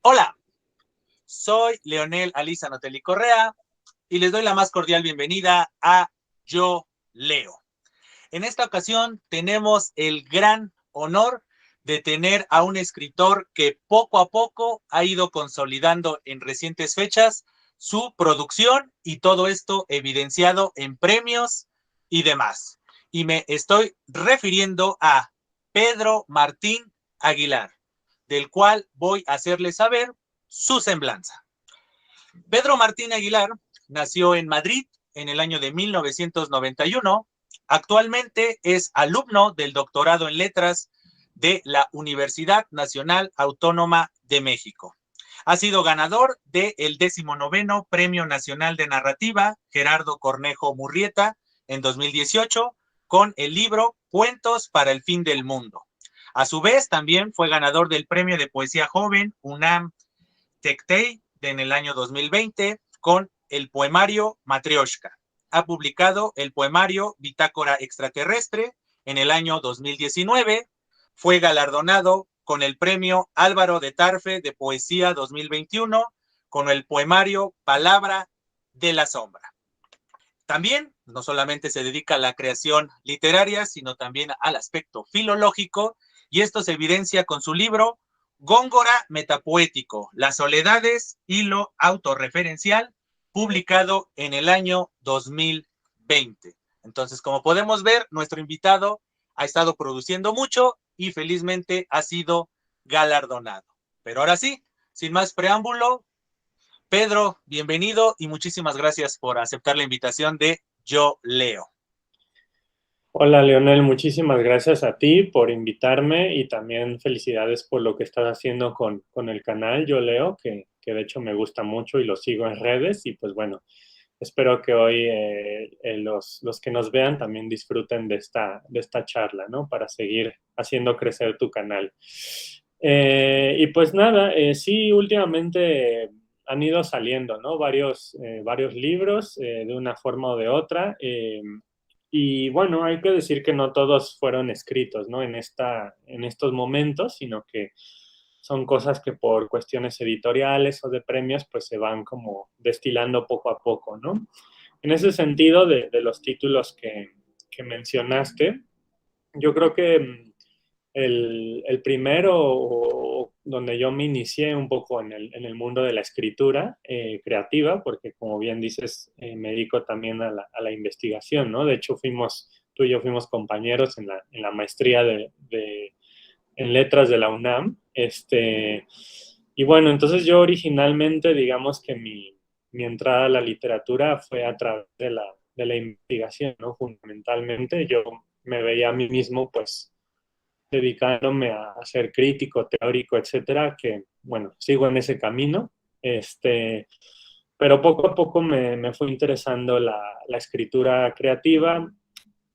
Hola, soy Leonel Aliza Notelli Correa y les doy la más cordial bienvenida a Yo Leo. En esta ocasión tenemos el gran honor de tener a un escritor que poco a poco ha ido consolidando en recientes fechas su producción y todo esto evidenciado en premios y demás. Y me estoy refiriendo a Pedro Martín Aguilar, del cual voy a hacerles saber su semblanza. Pedro Martín Aguilar nació en Madrid en el año de 1991. Actualmente es alumno del doctorado en letras de la Universidad Nacional Autónoma de México. Ha sido ganador del 19º Premio Nacional de Narrativa Gerardo Cornejo Murrieta en 2018 con el libro Cuentos para el Fin del Mundo. A su vez, también fue ganador del Premio de Poesía Joven UNAM Tectei en el año 2020 con el poemario Matrioshka. Ha publicado el poemario Bitácora Extraterrestre en el año 2019. Fue galardonado con el premio Álvaro de Tarfe de Poesía 2021 con el poemario Palabra de la Sombra. También no solamente se dedica a la creación literaria, sino también al aspecto filológico, y esto se evidencia con su libro Góngora Metapoético, las soledades y lo autorreferencial, publicado en el año 2020. Entonces, como podemos ver, nuestro invitado ha estado produciendo mucho y felizmente ha sido galardonado. Pero ahora sí, sin más preámbulo, Pedro, bienvenido y muchísimas gracias por aceptar la invitación de Yo Leo. Hola Leonel, muchísimas gracias a ti por invitarme y también felicidades por lo que estás haciendo con el canal Yo Leo, que de hecho me gusta mucho y lo sigo en redes y pues bueno, espero que hoy los que nos vean también disfruten de esta charla, ¿no? Para seguir haciendo crecer tu canal. Y pues nada, sí, últimamente han ido saliendo, ¿no? Varios libros de una forma o de otra. Y bueno, hay que decir que no todos fueron escritos, ¿no? En estos momentos, sino que son cosas que por cuestiones editoriales o de premios, pues se van como destilando poco a poco, ¿no? En ese sentido, de los títulos que mencionaste, yo creo que el primero donde yo me inicié un poco en el mundo de la escritura creativa, porque como bien dices, me dedico también a la investigación, ¿no? De hecho, tú y yo fuimos compañeros en la maestría en letras de la UNAM. Y bueno, entonces yo originalmente, digamos que mi entrada a la literatura fue a través de la investigación, ¿no? Fundamentalmente yo me veía a mí mismo, pues, dedicándome a ser crítico, teórico, etcétera, que, bueno, sigo en ese camino. Pero poco a poco me fue interesando la escritura creativa.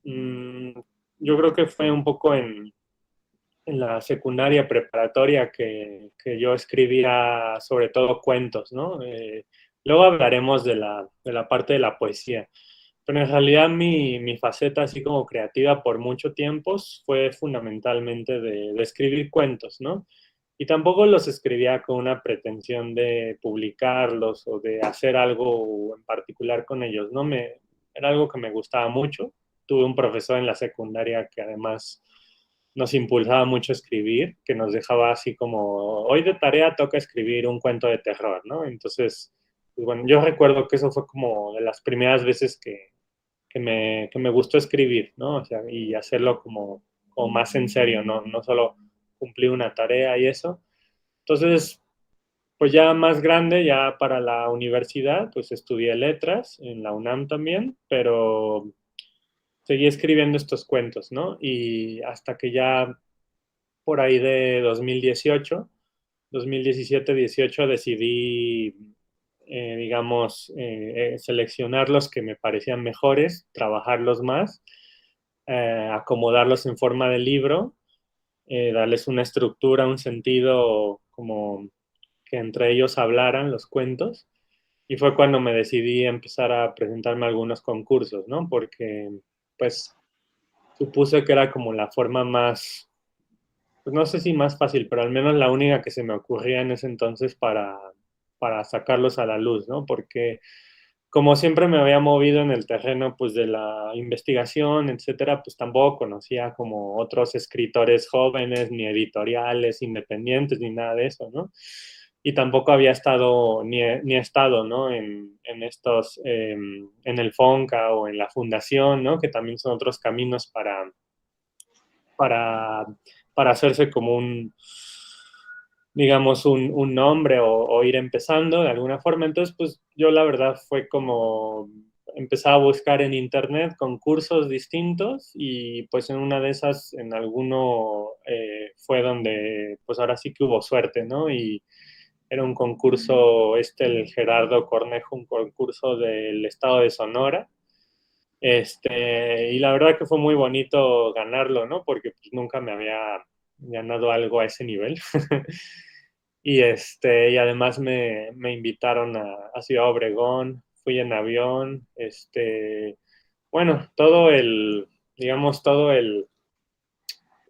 Mm, yo creo que fue un poco en la secundaria preparatoria que yo escribía sobre todo cuentos, ¿no? Luego hablaremos de la parte de la poesía. Pero en realidad mi faceta así como creativa por mucho tiempo fue fundamentalmente de escribir cuentos, ¿no? Y tampoco los escribía con una pretensión de publicarlos o de hacer algo en particular con ellos, ¿no? Era algo que me gustaba mucho. Tuve un profesor en la secundaria que además nos impulsaba mucho a escribir, que nos dejaba así como, hoy de tarea toca escribir un cuento de terror, ¿no? Entonces, pues bueno, yo recuerdo que eso fue como de las primeras veces que me gustó escribir, ¿no? O sea, y hacerlo como más en serio, ¿no? No solo cumplir una tarea y eso. Entonces, pues ya más grande, ya para la universidad, pues estudié letras en la UNAM también, pero seguí escribiendo estos cuentos, ¿no? Y hasta que ya por ahí de 2017-18 decidí, digamos, seleccionar los que me parecían mejores, trabajarlos más, acomodarlos en forma de libro, darles una estructura, un sentido como que entre ellos hablaran los cuentos. Y fue cuando me decidí empezar a presentarme a algunos concursos, ¿no? Porque, pues, supuse que era como la forma más pues no sé si más fácil, pero al menos la única que se me ocurría en ese entonces para sacarlos a la luz, ¿no? Porque como siempre me había movido en el terreno pues de la investigación, etcétera, pues tampoco conocía como otros escritores jóvenes, ni editoriales independientes, ni nada de eso, ¿no? Y tampoco había estado, ni he estado, ¿no? En estos, en el FONCA o en la fundación, ¿no? Que también son otros caminos para, para hacerse como un, digamos, un nombre o ir empezando de alguna forma. Entonces, pues yo la verdad fue como empezaba a buscar en internet concursos distintos y pues en una de esas, en alguno fue donde pues ahora sí que hubo suerte, ¿no? Y era un concurso, el Gerardo Cornejo, un concurso del estado de Sonora. Y la verdad que fue muy bonito ganarlo, ¿no? Porque pues, nunca me había ganado algo a ese nivel. Y además me invitaron a Ciudad Obregón, fui en avión, bueno, digamos,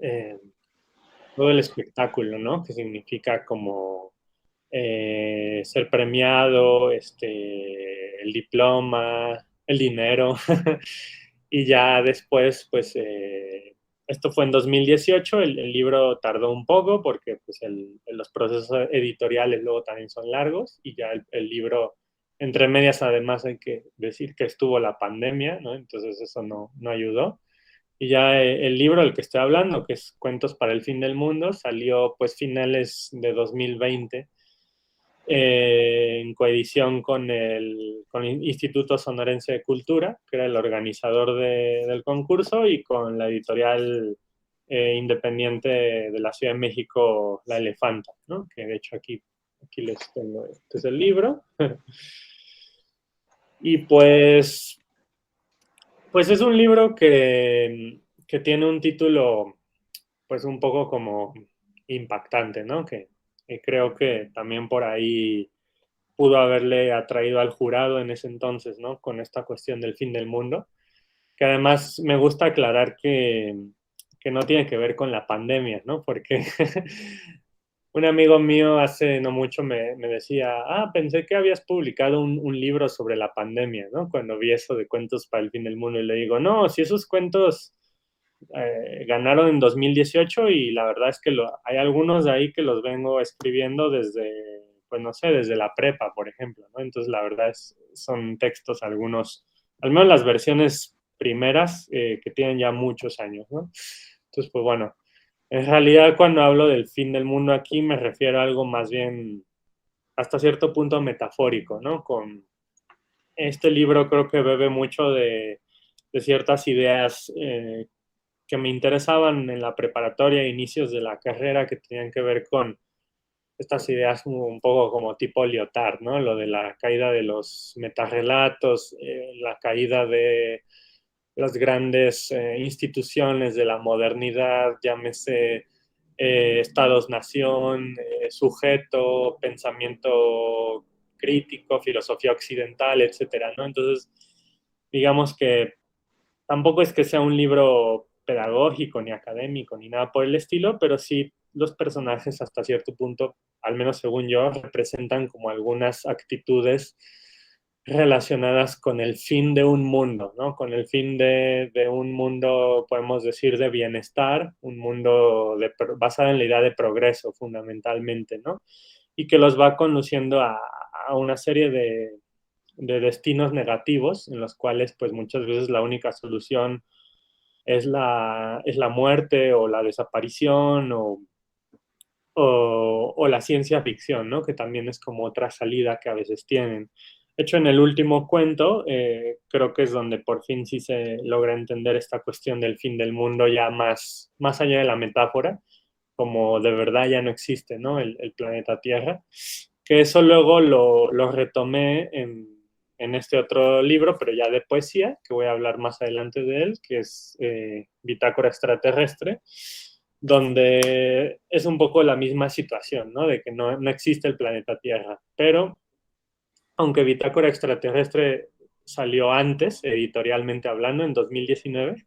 eh, todo el espectáculo, ¿no? Que significa como ser premiado, el diploma, el dinero. Y ya después, pues, esto fue en 2018, el libro tardó un poco porque pues, los procesos editoriales luego también son largos y ya el libro, entre medias además hay que decir que estuvo la pandemia, ¿no? Entonces eso no ayudó. Y ya el libro del que estoy hablando, que es Cuentos para el Fin del Mundo, salió pues finales de 2020 en coedición con el Instituto Sonorense de Cultura, que era el organizador del concurso, y con la editorial independiente de la Ciudad de México, La Elefanta, ¿no? Que de hecho aquí les tengo, este es el libro. Y pues es un libro que tiene un título pues un poco como impactante, ¿no? Que creo que también por ahí pudo haberle atraído al jurado en ese entonces, ¿no? Con esta cuestión del fin del mundo, que además me gusta aclarar que no tiene que ver con la pandemia, ¿no? Porque un amigo mío hace no mucho me decía, pensé que habías publicado un libro sobre la pandemia, ¿no? Cuando vi eso de cuentos para el fin del mundo y le digo, no, si esos cuentos ganaron en 2018 y la verdad es que hay algunos de ahí que los vengo escribiendo desde, pues no sé, desde la prepa, por ejemplo, ¿no? Entonces la verdad son textos algunos, al menos las versiones primeras que tienen ya muchos años, ¿no? Entonces, pues bueno, en realidad cuando hablo del fin del mundo aquí me refiero a algo más bien hasta cierto punto metafórico, ¿no? Con este libro creo que bebe mucho de ciertas ideas que me interesaban en la preparatoria, inicios de la carrera, que tenían que ver con estas ideas un poco como tipo Lyotard, ¿no? Lo de la caída de los metarrelatos, la caída de las grandes instituciones de la modernidad, llámese estados-nación, sujeto, pensamiento crítico, filosofía occidental, etcétera, ¿no? Entonces, digamos que tampoco es que sea un libro pedagógico ni académico ni nada por el estilo, pero sí los personajes hasta cierto punto, al menos según yo, representan como algunas actitudes relacionadas con el fin de un mundo, ¿no? Con el fin de un mundo, podemos decir, de bienestar, un mundo basado en la idea de progreso fundamentalmente, ¿no? Y que los va conduciendo a una serie de destinos negativos en los cuales pues muchas veces la única solución es la muerte o la desaparición o la ciencia ficción, ¿no? Que también es como otra salida que a veces tienen. De hecho, en el último cuento, creo que es donde por fin sí se logra entender esta cuestión del fin del mundo ya más allá de la metáfora, como de verdad ya no existe, ¿no? El planeta Tierra. Que eso luego lo retomé en este otro libro, pero ya de poesía, que voy a hablar más adelante de él, que es Bitácora Extraterrestre, donde es un poco la misma situación, ¿no? De que no existe el planeta Tierra. Pero, aunque Bitácora Extraterrestre salió antes, editorialmente hablando, en 2019,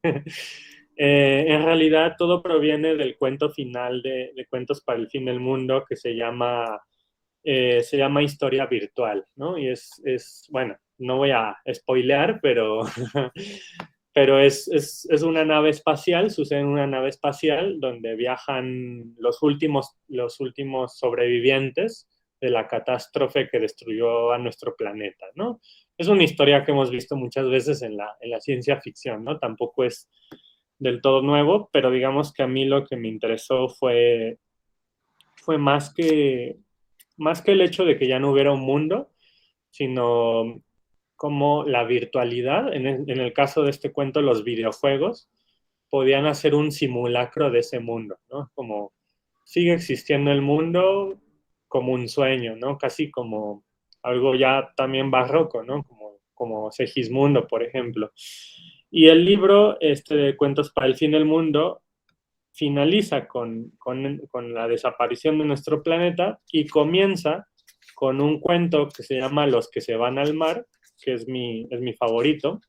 En realidad todo proviene del cuento final de Cuentos para el Fin del Mundo, que se llama Historia Virtual, ¿no? Y bueno, no voy a spoilear, pero, pero es una nave espacial, sucede en una nave espacial donde viajan los últimos sobrevivientes de la catástrofe que destruyó a nuestro planeta, ¿no? Es una historia que hemos visto muchas veces en la ciencia ficción, ¿no? Tampoco es del todo nuevo, pero digamos que a mí lo que me interesó fue más que el hecho de que ya no hubiera un mundo, sino como la virtualidad, en el caso de este cuento, los videojuegos, podían hacer un simulacro de ese mundo, ¿no? Como sigue existiendo el mundo como un sueño, ¿no? Casi como algo ya también barroco, ¿no? Como Segismundo, por ejemplo. Y el libro de Cuentos para el Fin del Mundo finaliza con la desaparición de nuestro planeta y comienza con un cuento que se llama Los que se van al mar, que es mi favorito,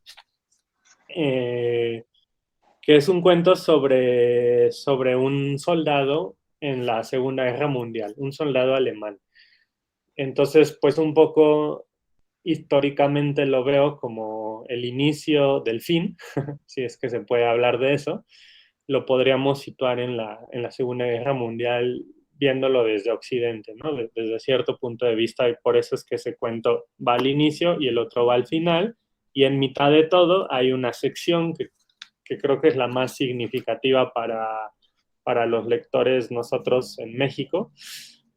eh, que es un cuento sobre un soldado en la Segunda Guerra Mundial, un soldado alemán. Entonces, pues un poco históricamente lo veo como el inicio del fin, si es que se puede hablar de eso. Lo podríamos situar en la Segunda Guerra Mundial viéndolo desde Occidente, ¿no? Desde cierto punto de vista, y por eso es que ese cuento va al inicio y el otro va al final, y en mitad de todo hay una sección que creo que es la más significativa para los lectores nosotros en México,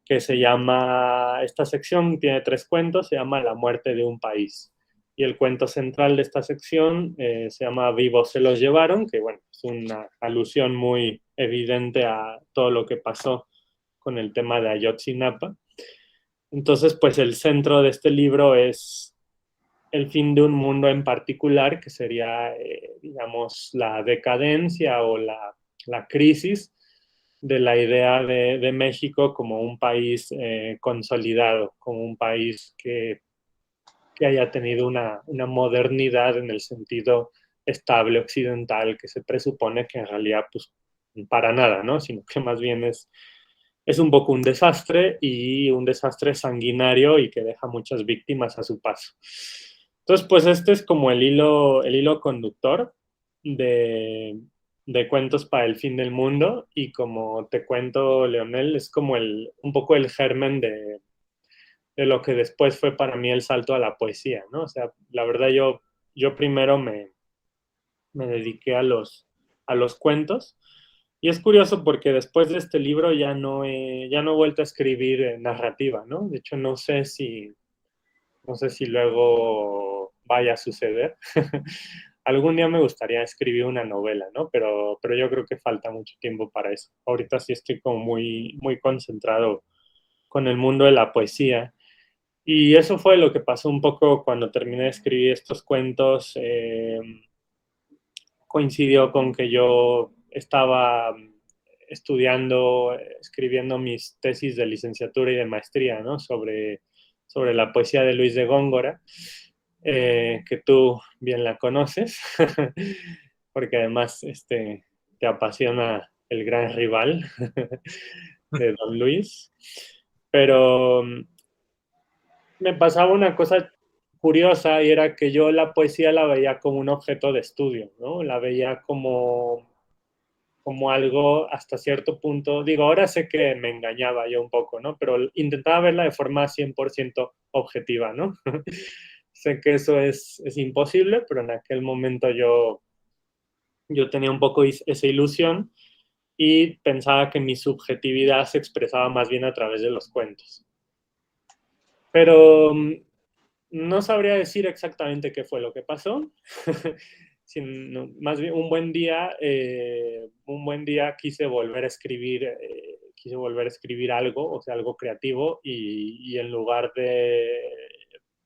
que se llama, esta sección tiene tres cuentos, se llama La muerte de un país. Y el cuento central de esta sección se llama Vivos se los llevaron, que bueno, es una alusión muy evidente a todo lo que pasó con el tema de Ayotzinapa. Entonces, pues el centro de este libro es el fin de un mundo en particular, que sería, digamos, la decadencia o la crisis de la idea de México como un país consolidado, como un país que haya tenido una modernidad en el sentido estable occidental que se presupone que en realidad, pues, para nada, ¿no? Sino que más bien es un poco un desastre y un desastre sanguinario y que deja muchas víctimas a su paso. Entonces, pues este es como el hilo conductor de, de Cuentos para el Fin del Mundo y como te cuento, Leonel, es como un poco el germen de lo que después fue para mí el salto a la poesía, ¿no? O sea, la verdad yo primero me dediqué a los cuentos. Y es curioso porque después de este libro ya no he vuelto a escribir narrativa, ¿no? De hecho, no sé si luego vaya a suceder. Algún día me gustaría escribir una novela, ¿no? Pero yo creo que falta mucho tiempo para eso. Ahorita sí estoy como muy concentrado con el mundo de la poesía. Y eso fue lo que pasó un poco cuando terminé de escribir estos cuentos. Coincidió con que yo estaba estudiando, escribiendo mis tesis de licenciatura y de maestría, ¿no? Sobre la poesía de Luis de Góngora, que tú bien la conoces, porque además te apasiona el gran rival de Don Luis. Pero me pasaba una cosa curiosa y era que yo la poesía la veía como un objeto de estudio, ¿no? La veía como algo hasta cierto punto, digo, ahora sé que me engañaba yo un poco, ¿no? Pero intentaba verla de forma 100% objetiva, ¿no? Sé que eso es imposible, pero en aquel momento yo tenía un poco esa ilusión y pensaba que mi subjetividad se expresaba más bien a través de los cuentos. Pero no sabría decir exactamente qué fue lo que pasó. Sino, más bien un buen día quise volver a escribir algo, o sea, algo creativo, y en lugar de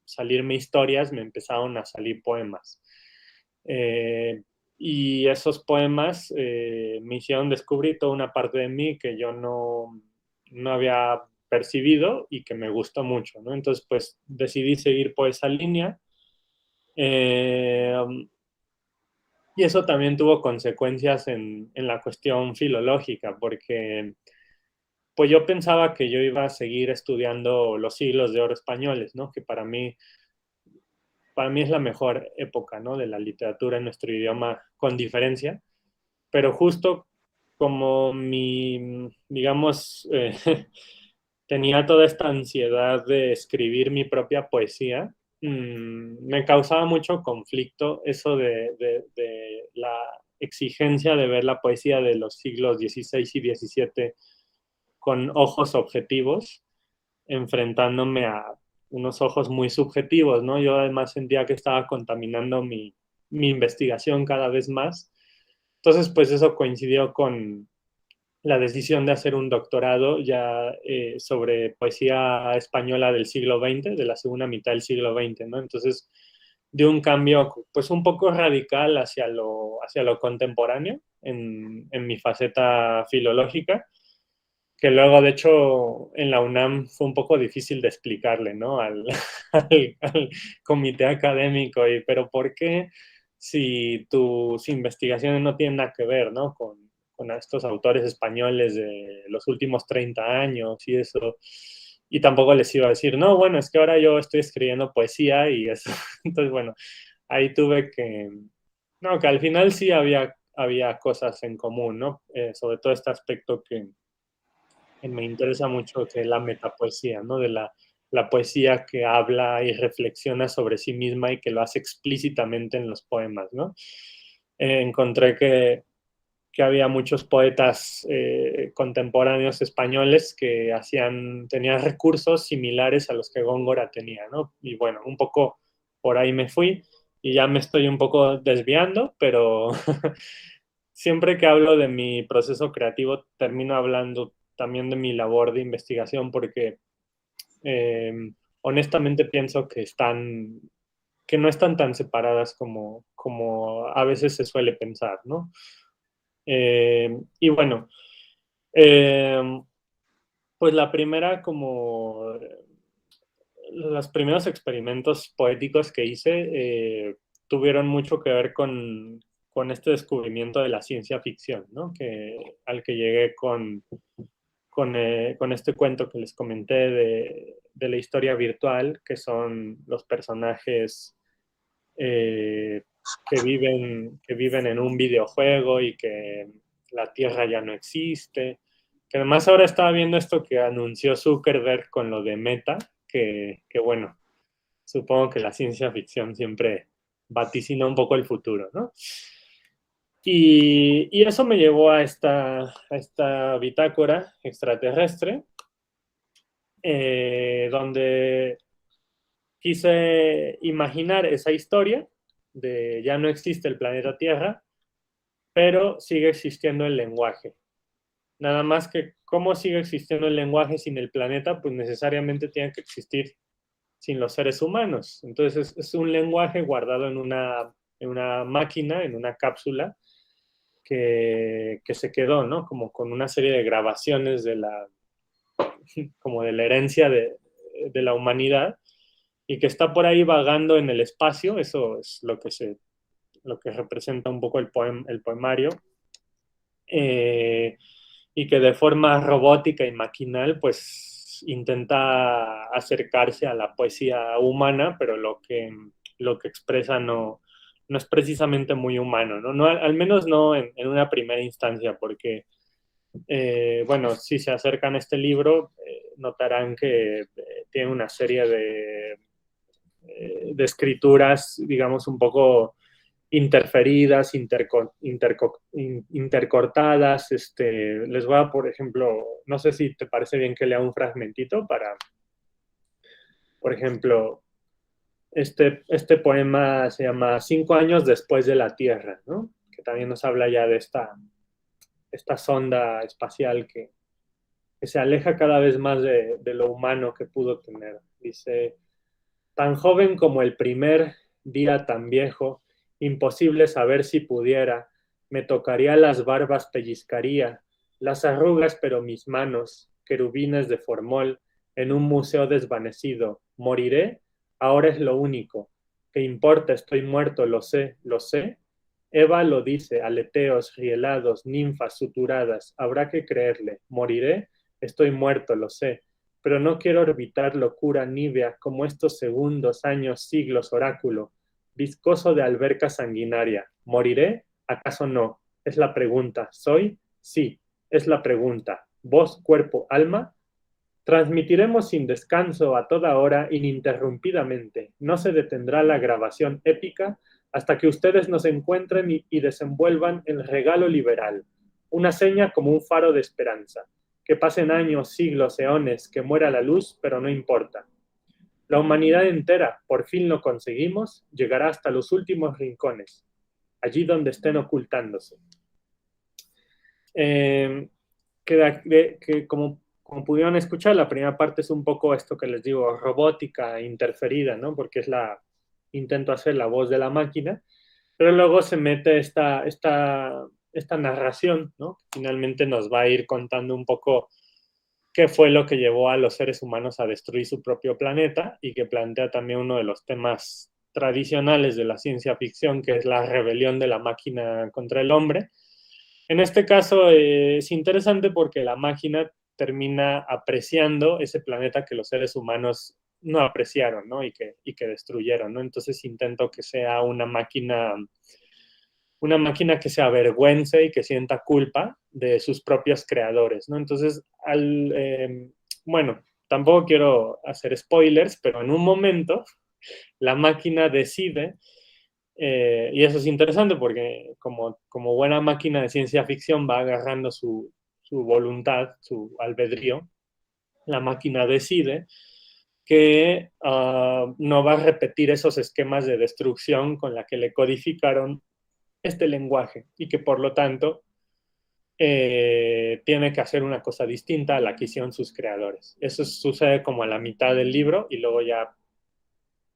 salirme historias, me empezaron a salir poemas. Eh, y esos poemas me hicieron descubrir toda una parte de mí que yo no había percibido y que me gustó mucho, ¿no? Entonces, pues decidí seguir por esa línea. Eh, Y eso también tuvo consecuencias en la cuestión filológica, porque pues yo pensaba que yo iba a seguir estudiando los siglos de oro españoles, ¿no? Que para mí es la mejor época, ¿no? De la literatura en nuestro idioma, con diferencia. Pero justo como digamos, tenía toda esta ansiedad de escribir mi propia poesía, me causaba mucho conflicto eso de la exigencia de ver la poesía de los siglos XVI y XVII con ojos objetivos, enfrentándome a unos ojos muy subjetivos, ¿no? Yo además sentía que estaba contaminando mi investigación cada vez más. Entonces, pues eso coincidió con la decisión de hacer un doctorado ya sobre poesía española del siglo XX, de la segunda mitad del siglo XX, ¿no? Entonces, de un cambio pues un poco radical hacia lo contemporáneo en mi faceta filológica, que luego, de hecho, en la UNAM fue un poco difícil de explicarle, ¿no? Al comité académico, pero ¿por qué si tus investigaciones no tienen nada que ver, ¿no? Con estos autores españoles de los últimos 30 años y eso? Y tampoco les iba a decir, no, bueno, es que ahora yo estoy escribiendo poesía y eso. Entonces, bueno, ahí tuve que, no, que al final sí había cosas en común, ¿no? Sobre todo este aspecto que me interesa mucho, que es la metapoesía, ¿no? De la poesía que habla y reflexiona sobre sí misma y que lo hace explícitamente en los poemas, ¿no? Encontré que había muchos poetas contemporáneos españoles que tenían recursos similares a los que Góngora tenía, ¿no? Y bueno, un poco por ahí me fui y ya me estoy un poco desviando, pero siempre que hablo de mi proceso creativo termino hablando también de mi labor de investigación porque eh, honestamente pienso que no están tan separadas como a veces se suele pensar, ¿no? Y bueno, eh, pues los primeros experimentos poéticos que hice tuvieron mucho que ver con este descubrimiento de la ciencia ficción, ¿no? Al que llegué con este cuento que les comenté de la historia virtual, que son los personajes eh, que viven en un videojuego y que la Tierra ya no existe. Que además ahora estaba viendo esto que anunció Zuckerberg con lo de Meta, que bueno, supongo que la ciencia ficción siempre vaticina un poco el futuro, ¿no? Y eso me llevó a esta bitácora extraterrestre, donde quise imaginar esa historia de ya no existe el planeta Tierra, pero sigue existiendo el lenguaje. Nada más que cómo sigue existiendo el lenguaje sin el planeta, pues necesariamente tiene que existir sin los seres humanos. Entonces es un lenguaje guardado en una máquina, en una cápsula, que se quedó, ¿no? Como con una serie de grabaciones como de la herencia de la humanidad y que está por ahí vagando en el espacio. Eso es lo que representa un poco el poemario, eh, y que de forma robótica y maquinal, pues intenta acercarse a la poesía humana, pero lo que expresa no es precisamente muy humano, ¿no? Al menos no en una primera instancia, porque, bueno, si se acercan a este libro, notarán que tiene una serie de escrituras, digamos, un poco interferidas, intercortadas. Les voy a, por ejemplo, no sé si te parece bien que lea un fragmentito por ejemplo, este poema se llama 5 años después de la Tierra, ¿no? Que también nos habla ya de esta sonda espacial que se aleja cada vez más de lo humano que pudo tener. Dice: tan joven como el primer día tan viejo, imposible saber si pudiera, me tocaría las barbas, pellizcaría, las arrugas, pero mis manos, querubines de formol, en un museo desvanecido. ¿Moriré? Ahora es lo único. ¿Qué importa? Estoy muerto, lo sé, Eva lo dice, aleteos, rielados, ninfas suturadas, habrá que creerle. ¿Moriré? Estoy muerto, lo sé, pero no quiero orbitar locura nívea como estos segundos, años, siglos, oráculo, viscoso de alberca sanguinaria. ¿Moriré? ¿Acaso no? Es la pregunta. ¿Soy? Sí, es la pregunta. ¿Voz, cuerpo, alma? Transmitiremos sin descanso a toda hora ininterrumpidamente. No se detendrá la grabación épica hasta que ustedes nos encuentren y desenvuelvan el regalo liberal, una seña como un faro de esperanza. Que pasen años, siglos, eones, que muera la luz, pero no importa. La humanidad entera, por fin lo conseguimos, llegará hasta los últimos rincones, allí donde estén ocultándose. Eh, que como pudieron escuchar, la primera parte es un poco esto que les digo, robótica, interferida, ¿no? Porque intento hacer la voz de la máquina, pero luego se mete esta narración, ¿no? Que finalmente nos va a ir contando un poco qué fue lo que llevó a los seres humanos a destruir su propio planeta y que plantea también uno de los temas tradicionales de la ciencia ficción, que es la rebelión de la máquina contra el hombre. En este caso es interesante porque la máquina termina apreciando ese planeta que los seres humanos no apreciaron, ¿no? Y que destruyeron, ¿no? Entonces intento que sea una máquina que se avergüence y que sienta culpa de sus propios creadores, ¿no? Entonces, bueno, tampoco quiero hacer spoilers, pero en un momento la máquina decide, y eso es interesante porque como buena máquina de ciencia ficción va agarrando su voluntad, su albedrío, la máquina decide que no va a repetir esos esquemas de destrucción con la que le codificaron este lenguaje y que por lo tanto tiene que hacer una cosa distinta a la que hicieron sus creadores. Eso sucede como a la mitad del libro y luego ya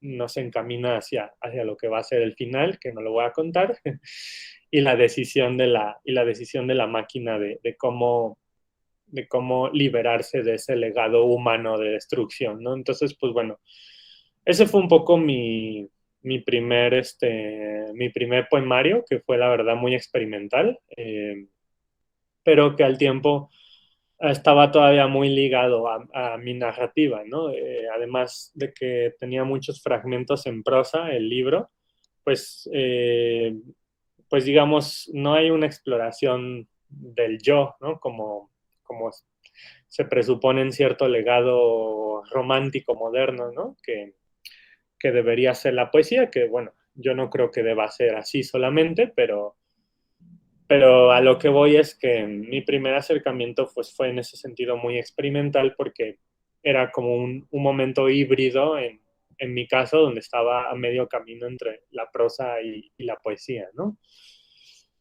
no se encamina hacia lo que va a ser el final, que no lo voy a contar, y la decisión de la máquina de cómo liberarse de ese legado humano de destrucción, ¿no? Entonces, pues bueno, ese fue un poco mi primer poemario, que fue la verdad muy experimental, pero que al tiempo estaba todavía muy ligado a mi narrativa, ¿no? Además de que tenía muchos fragmentos en prosa, el libro, pues, pues digamos, no hay una exploración del yo, ¿no? Como se presupone en cierto legado romántico moderno, ¿no? Que debería ser la poesía, que bueno, yo no creo que deba ser así solamente, pero a lo que voy es que mi primer acercamiento pues, fue en ese sentido muy experimental porque era como un momento híbrido en mi caso, donde estaba a medio camino entre la prosa y la poesía, ¿no?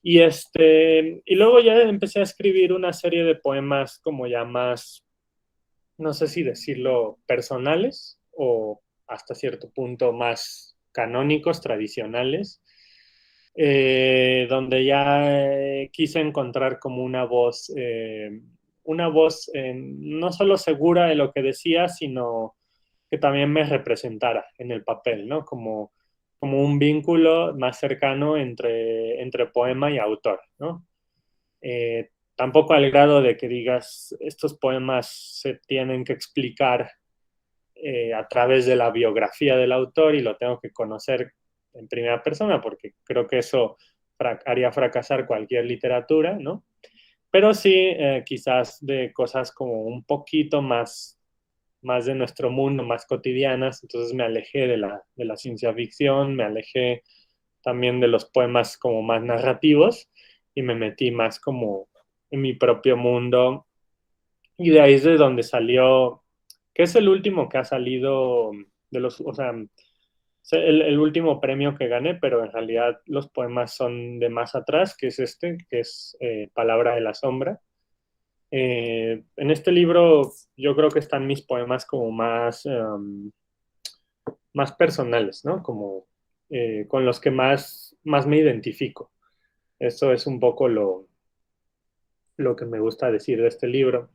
Y luego ya empecé a escribir una serie de poemas como ya más, no sé si decirlo, personales o hasta cierto punto más canónicos, tradicionales, donde ya quise encontrar como una voz no solo segura de lo que decía, sino que también me representara en el papel, ¿no? Como un vínculo más cercano entre poema y autor, ¿no? Tampoco al grado de que digas, estos poemas se tienen que explicar a través de la biografía del autor y lo tengo que conocer en primera persona, porque creo que eso haría fracasar cualquier literatura, ¿no? Pero sí, quizás de cosas como un poquito más de nuestro mundo, más cotidianas, entonces me alejé de la ciencia ficción, me alejé también de los poemas como más narrativos y me metí más como en mi propio mundo y de ahí es de donde salió, que es el último que ha salido de los, o sea, el último premio que gané, pero en realidad los poemas son de más atrás, que es que es Palabra de la Sombra. En este libro yo creo que están mis poemas como más personales, ¿no? Como con los que más me identifico. Eso es un poco lo que me gusta decir de este libro.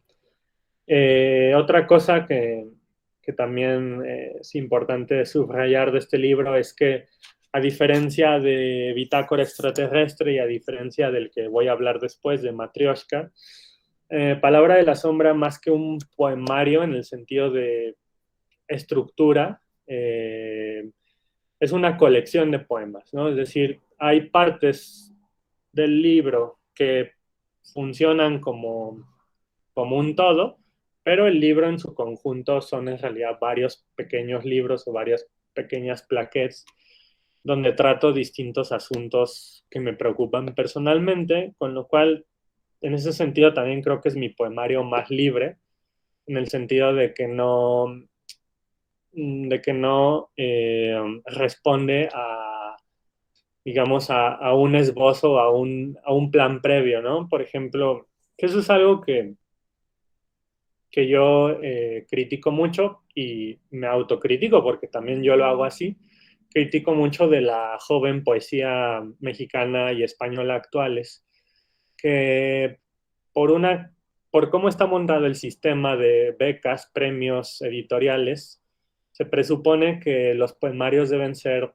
Otra cosa que también es importante subrayar de este libro es que a diferencia de Bitácora Extraterrestre y a diferencia del que voy a hablar después, de Matryoshka, Palabra de la Sombra, más que un poemario en el sentido de estructura, es una colección de poemas, ¿no? Es decir, hay partes del libro que funcionan como un todo, pero el libro en su conjunto son en realidad varios pequeños libros o varias pequeñas plaquettes donde trato distintos asuntos que me preocupan personalmente, con lo cual en ese sentido también creo que es mi poemario más libre, en el sentido de que no responde a, digamos, a un esbozo, a un plan previo, ¿no? Por ejemplo, que eso es algo que yo critico mucho y me autocritico porque también yo lo hago así. Critico mucho de la joven poesía mexicana y española actuales, que por una, por cómo está montado el sistema de becas, premios editoriales, se presupone que los poemarios deben ser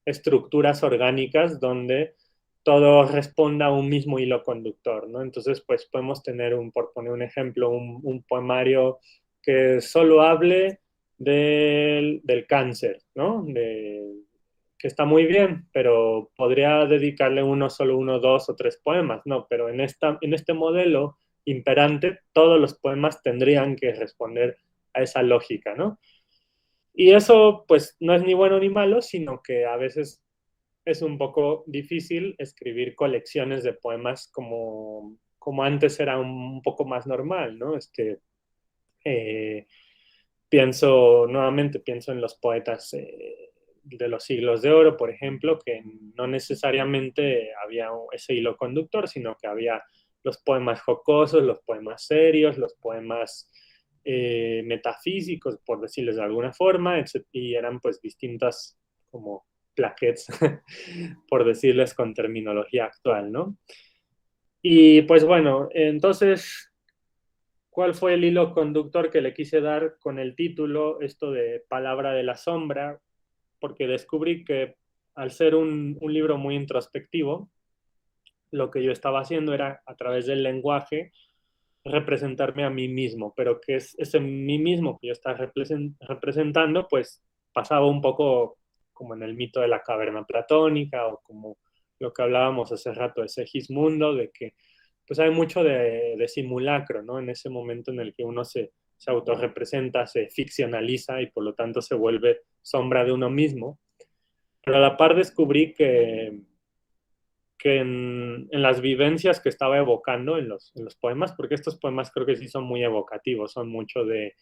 estructuras orgánicas donde todo responda a un mismo hilo conductor, ¿no? Entonces, pues podemos tener, por poner un ejemplo, un poemario que solo hable del cáncer, ¿no? Que está muy bien, pero podría dedicarle solo uno, dos o tres poemas, ¿no? Pero en este modelo imperante, todos los poemas tendrían que responder a esa lógica, ¿no? Y eso, pues, no es ni bueno ni malo, sino que a veces es un poco difícil escribir colecciones de poemas como antes era un poco más normal, ¿no? Eh, pienso en los poetas de los siglos de oro, por ejemplo, que no necesariamente había ese hilo conductor, sino que había los poemas jocosos, los poemas serios, los poemas metafísicos, por decirles de alguna forma, y eran pues distintas como plaquettes, por decirles con terminología actual, ¿no? Y pues bueno, entonces, ¿cuál fue el hilo conductor que le quise dar con el título, esto de Palabra de la Sombra? Porque descubrí que al ser un libro muy introspectivo, lo que yo estaba haciendo era, a través del lenguaje, representarme a mí mismo, pero que es ese mí mismo que yo estaba representando, pues pasaba un poco como en el mito de la caverna platónica o como lo que hablábamos hace rato de Segismundo, de que pues hay mucho de simulacro, ¿no? En ese momento en el que uno se autorrepresenta, se ficcionaliza y por lo tanto se vuelve sombra de uno mismo. Pero a la par descubrí que en las vivencias que estaba evocando en los poemas, porque estos poemas creo que sí son muy evocativos, son mucho de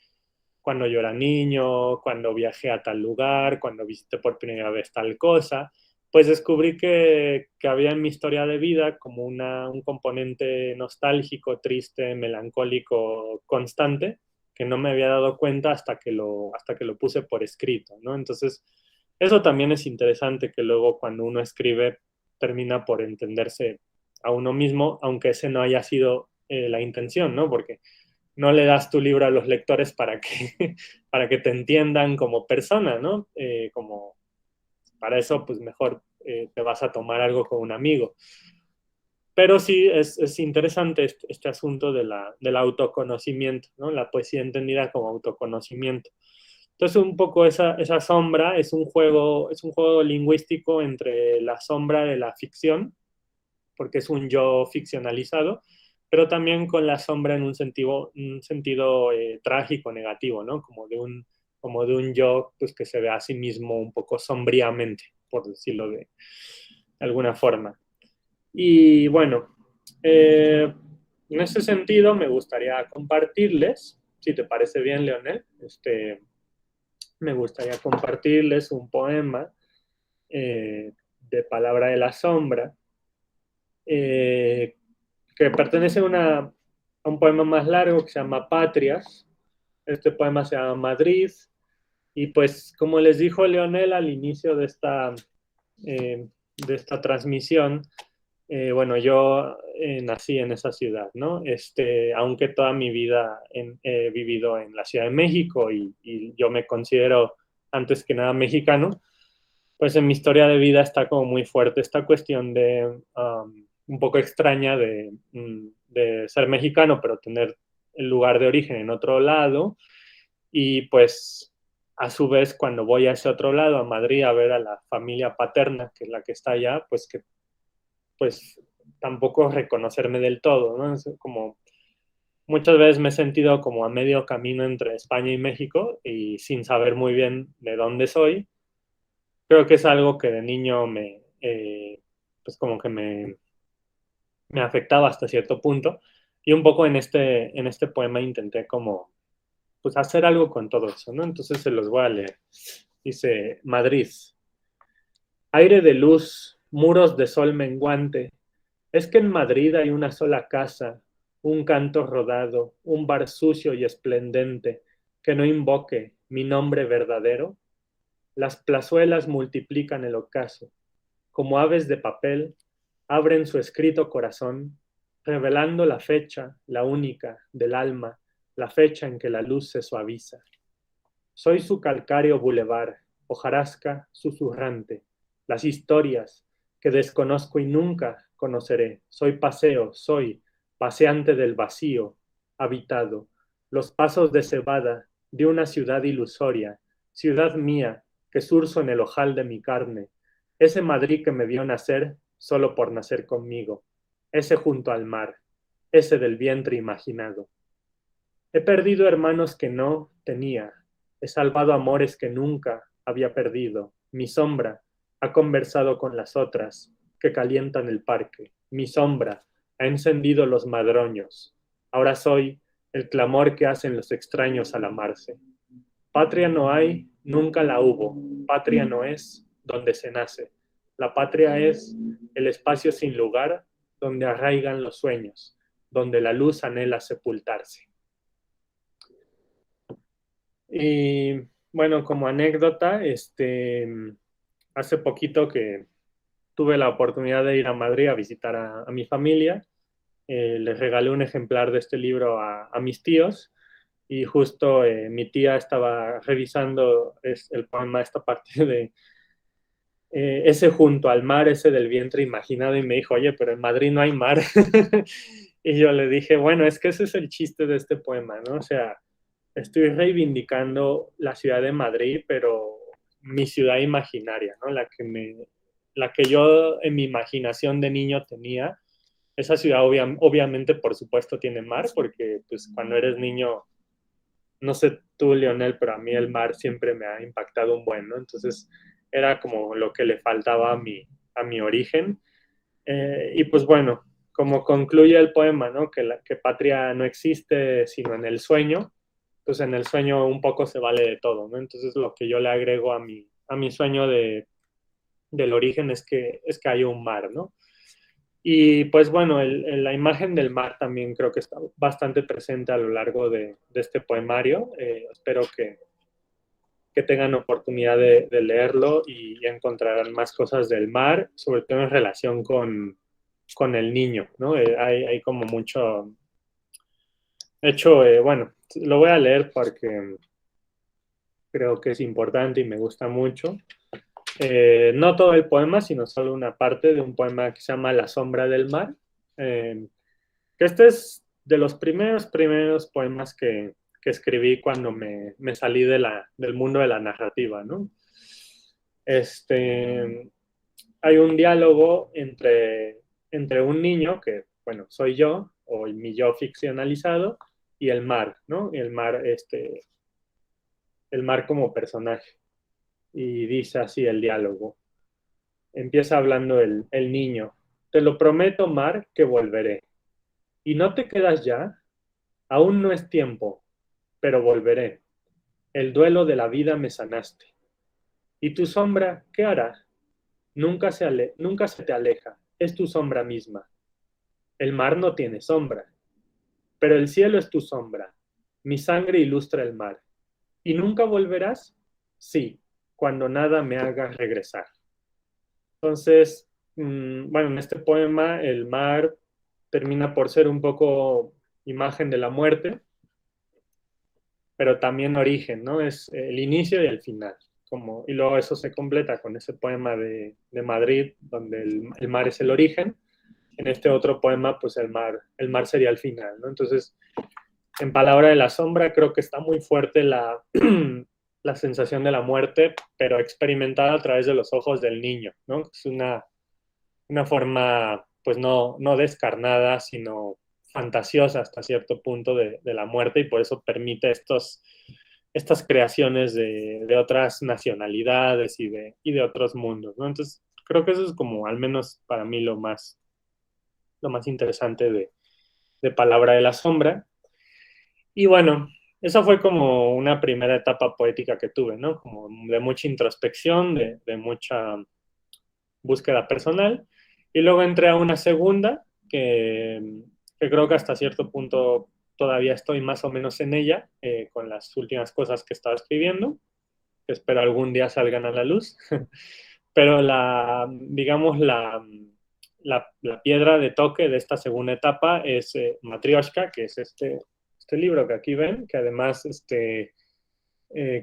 cuando yo era niño, cuando viajé a tal lugar, cuando visité por primera vez tal cosa, pues descubrí que había en mi historia de vida como un componente nostálgico, triste, melancólico, constante, que no me había dado cuenta hasta que lo puse por escrito, ¿no? Entonces, eso también es interesante que luego cuando uno escribe termina por entenderse a uno mismo, aunque ese no haya sido la intención, ¿no? Porque no le das tu libro a los lectores para que, para que te entiendan como persona, ¿no? Como para eso, pues mejor te vas a tomar algo con un amigo. Pero sí es interesante este asunto del autoconocimiento, ¿no? La poesía entendida como autoconocimiento. Entonces, un poco esa sombra es un juego lingüístico entre la sombra de la ficción, porque es un yo ficcionalizado, pero también con la sombra en un sentido trágico, negativo, ¿no? Como de un yo pues, que se ve a sí mismo un poco sombríamente, por decirlo de alguna forma. Y bueno, en ese sentido me gustaría compartirles, si te parece bien, Leonel, me gustaría compartirles un poema de Palabra de la Sombra, eh, que pertenece a un poema más largo que se llama Patrias. Este poema se llama Madrid. Y pues, como les dijo Leonel al inicio de esta transmisión, bueno, yo nací en esa ciudad, ¿no? Aunque toda mi vida he vivido en la Ciudad de México y yo me considero antes que nada mexicano, pues en mi historia de vida está como muy fuerte esta cuestión de un poco extraña de ser mexicano, pero tener el lugar de origen en otro lado. Y pues a su vez cuando voy a ese otro lado, a Madrid, a ver a la familia paterna, que es la que está allá, pues que pues tampoco reconocerme del todo, ¿no? Es como muchas veces me he sentido como a medio camino entre España y México y sin saber muy bien de dónde soy. Creo que es algo que de niño pues como que me afectaba hasta cierto punto. Y un poco en este poema intenté como, pues hacer algo con todo eso, ¿no? Entonces se los voy a leer. Dice, Madrid, aire de luz, muros de sol menguante. Es que en Madrid hay una sola casa, un canto rodado, un bar sucio y esplendente, que no invoque mi nombre verdadero. Las plazuelas multiplican el ocaso. Como aves de papel, abren su escrito corazón, revelando la fecha, la única, del alma, la fecha en que la luz se suaviza. Soy su calcáreo bulevar, hojarasca susurrante, las historias que desconozco y nunca conoceré. Soy paseo, soy paseante del vacío, habitado, los pasos de cebada de una ciudad ilusoria, ciudad mía que surzo en el ojal de mi carne, ese Madrid que me vio nacer solo por nacer conmigo, ese junto al mar, ese del vientre imaginado. He perdido hermanos que no tenía, he salvado amores que nunca había perdido. Mi sombra ha conversado con las otras que calientan el parque. Mi sombra ha encendido los madroños. Ahora soy el clamor que hacen los extraños al amarse. Patria no hay, nunca la hubo. Patria no es donde se nace. La patria es el espacio sin lugar donde arraigan los sueños, donde la luz anhela sepultarse. Y bueno, como anécdota, hace poquito que tuve la oportunidad de ir a Madrid a visitar a mi familia, les regalé un ejemplar de este libro a mis tíos y justo mi tía estaba revisando el poema, esta parte de ese junto al mar, ese del vientre imaginado y me dijo, oye, pero en Madrid no hay mar. Y yo le dije, bueno, es que ese es el chiste de este poema, ¿no? O sea, estoy reivindicando la ciudad de Madrid, pero mi ciudad imaginaria, ¿no? La que yo en mi imaginación de niño tenía. Esa ciudad obviamente, por supuesto, tiene mar, porque pues cuando eres niño, no sé tú, Leonel, pero a mí el mar siempre me ha impactado un buen, ¿no? Entonces era como lo que le faltaba a mi origen. Y pues bueno, como concluye el poema, ¿no? Que patria no existe sino en el sueño, pues en el sueño un poco se vale de todo, ¿no? Entonces lo que yo le agrego a mi sueño del origen es que hay un mar, ¿no? Y pues bueno, la imagen del mar también creo que está bastante presente a lo largo de este poemario. Espero que tengan oportunidad de leerlo y encontrarán más cosas del mar, sobre todo en relación con el niño, ¿no? Hay como mucho. De hecho, bueno, lo voy a leer porque creo que es importante y me gusta mucho. No todo el poema, sino solo una parte de un poema que se llama La sombra del mar. Que este es de los primeros poemas que escribí cuando me salí del mundo de la narrativa, ¿no? Este, hay un diálogo entre un niño, que, bueno, soy yo, o mi yo ficcionalizado, y el mar, ¿no? El mar como personaje. Y dice así el diálogo. Empieza hablando el niño. Te lo prometo, mar, que volveré. ¿Y no te quedas ya? Aún no es tiempo, pero volveré. El duelo de la vida me sanaste. ¿Y tu sombra qué hará? Nunca se te aleja, es tu sombra misma. El mar no tiene sombra, pero el cielo es tu sombra. Mi sangre ilustra el mar. ¿Y nunca volverás? Sí, cuando nada me haga regresar. Entonces, bueno, en este poema el mar termina por ser un poco imagen de la muerte, pero también origen, ¿no? Es el inicio y el final. y luego eso se completa con ese poema de Madrid, donde el mar es el origen. En este otro poema, pues el mar sería el final, ¿no? Entonces, en Palabra de la Sombra, creo que está muy fuerte la sensación de la muerte, pero experimentada a través de los ojos del niño, ¿no? Es una forma, pues no descarnada, sino fantasiosa hasta cierto punto de la muerte, y por eso permite estas creaciones de otras nacionalidades y de otros mundos, ¿no? Entonces, creo que eso es como, al menos para mí, lo más interesante de Palabra de la Sombra. Y bueno, esa fue como una primera etapa poética que tuve, ¿no? Como de mucha introspección, de mucha búsqueda personal. Y luego entré a una segunda, que creo que hasta cierto punto todavía estoy más o menos en ella, con las últimas cosas que estaba escribiendo, que espero algún día salgan a la luz. Pero digamos, la piedra de toque de esta segunda etapa es Matryoshka, que es este libro que aquí ven, que además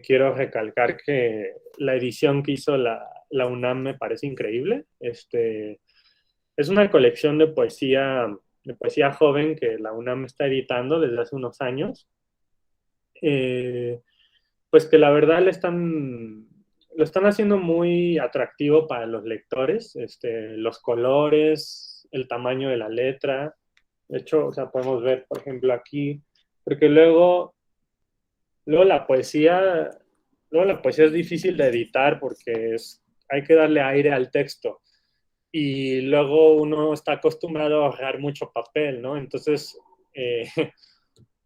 quiero recalcar que la edición que hizo la UNAM me parece increíble. Es una colección de poesía joven que la UNAM está editando desde hace unos años. Eh, pues que la verdad lo están haciendo muy atractivo para los lectores, los colores, el tamaño de la letra. De hecho, o sea, podemos ver, por ejemplo, aquí, porque luego la poesía, luego la poesía es difícil de editar porque hay que darle aire al texto. Y luego uno está acostumbrado a ahorrar mucho papel, ¿no? Entonces, eh,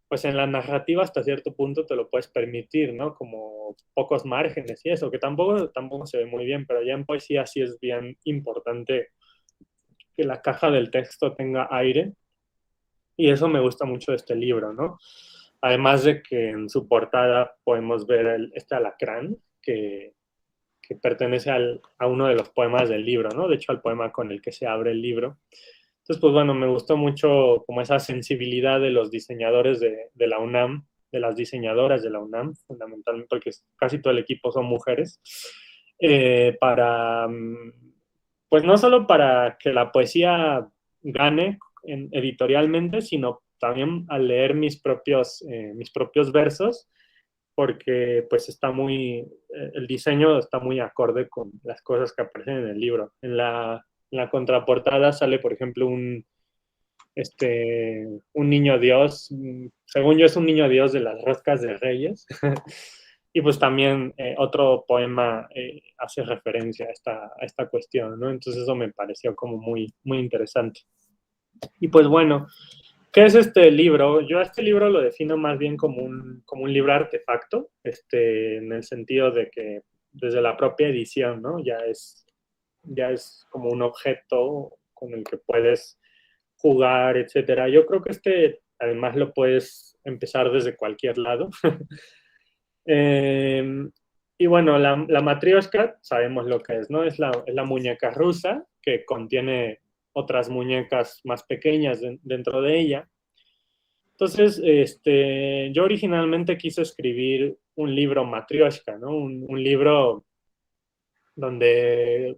pues en la narrativa hasta cierto punto te lo puedes permitir, ¿no? Como pocos márgenes y eso, que tampoco se ve muy bien, pero ya en poesía sí es bien importante que la caja del texto tenga aire, y eso me gusta mucho de este libro, ¿no? Además de que en su portada podemos ver este alacrán que pertenece a uno de los poemas del libro, ¿no? De hecho, al poema con el que se abre el libro. Entonces, pues bueno, me gustó mucho como esa sensibilidad de los diseñadores de la UNAM, de las diseñadoras de la UNAM, fundamentalmente, porque casi todo el equipo son mujeres, para, pues no solo para que la poesía gane editorialmente, sino también al leer mis propios versos, porque pues el diseño está muy acorde con las cosas que aparecen en el libro. En la contraportada sale, por ejemplo, un niño Dios, según yo es un niño Dios de las roscas de Reyes, y pues también otro poema hace referencia a esta cuestión, ¿no? Entonces eso me pareció como muy interesante. Y pues bueno, ¿qué es este libro? Yo a este libro lo defino más bien como un libro artefacto, en el sentido de que desde la propia edición, ¿no? Ya es como un objeto con el que puedes jugar, etcétera. Yo creo que además lo puedes empezar desde cualquier lado. eh, y bueno, la matrioshka sabemos lo que es, ¿no? Es la muñeca rusa que contiene otras muñecas más pequeñas dentro de ella. Entonces, yo originalmente quise escribir un libro matrioshka, ¿no? Un libro donde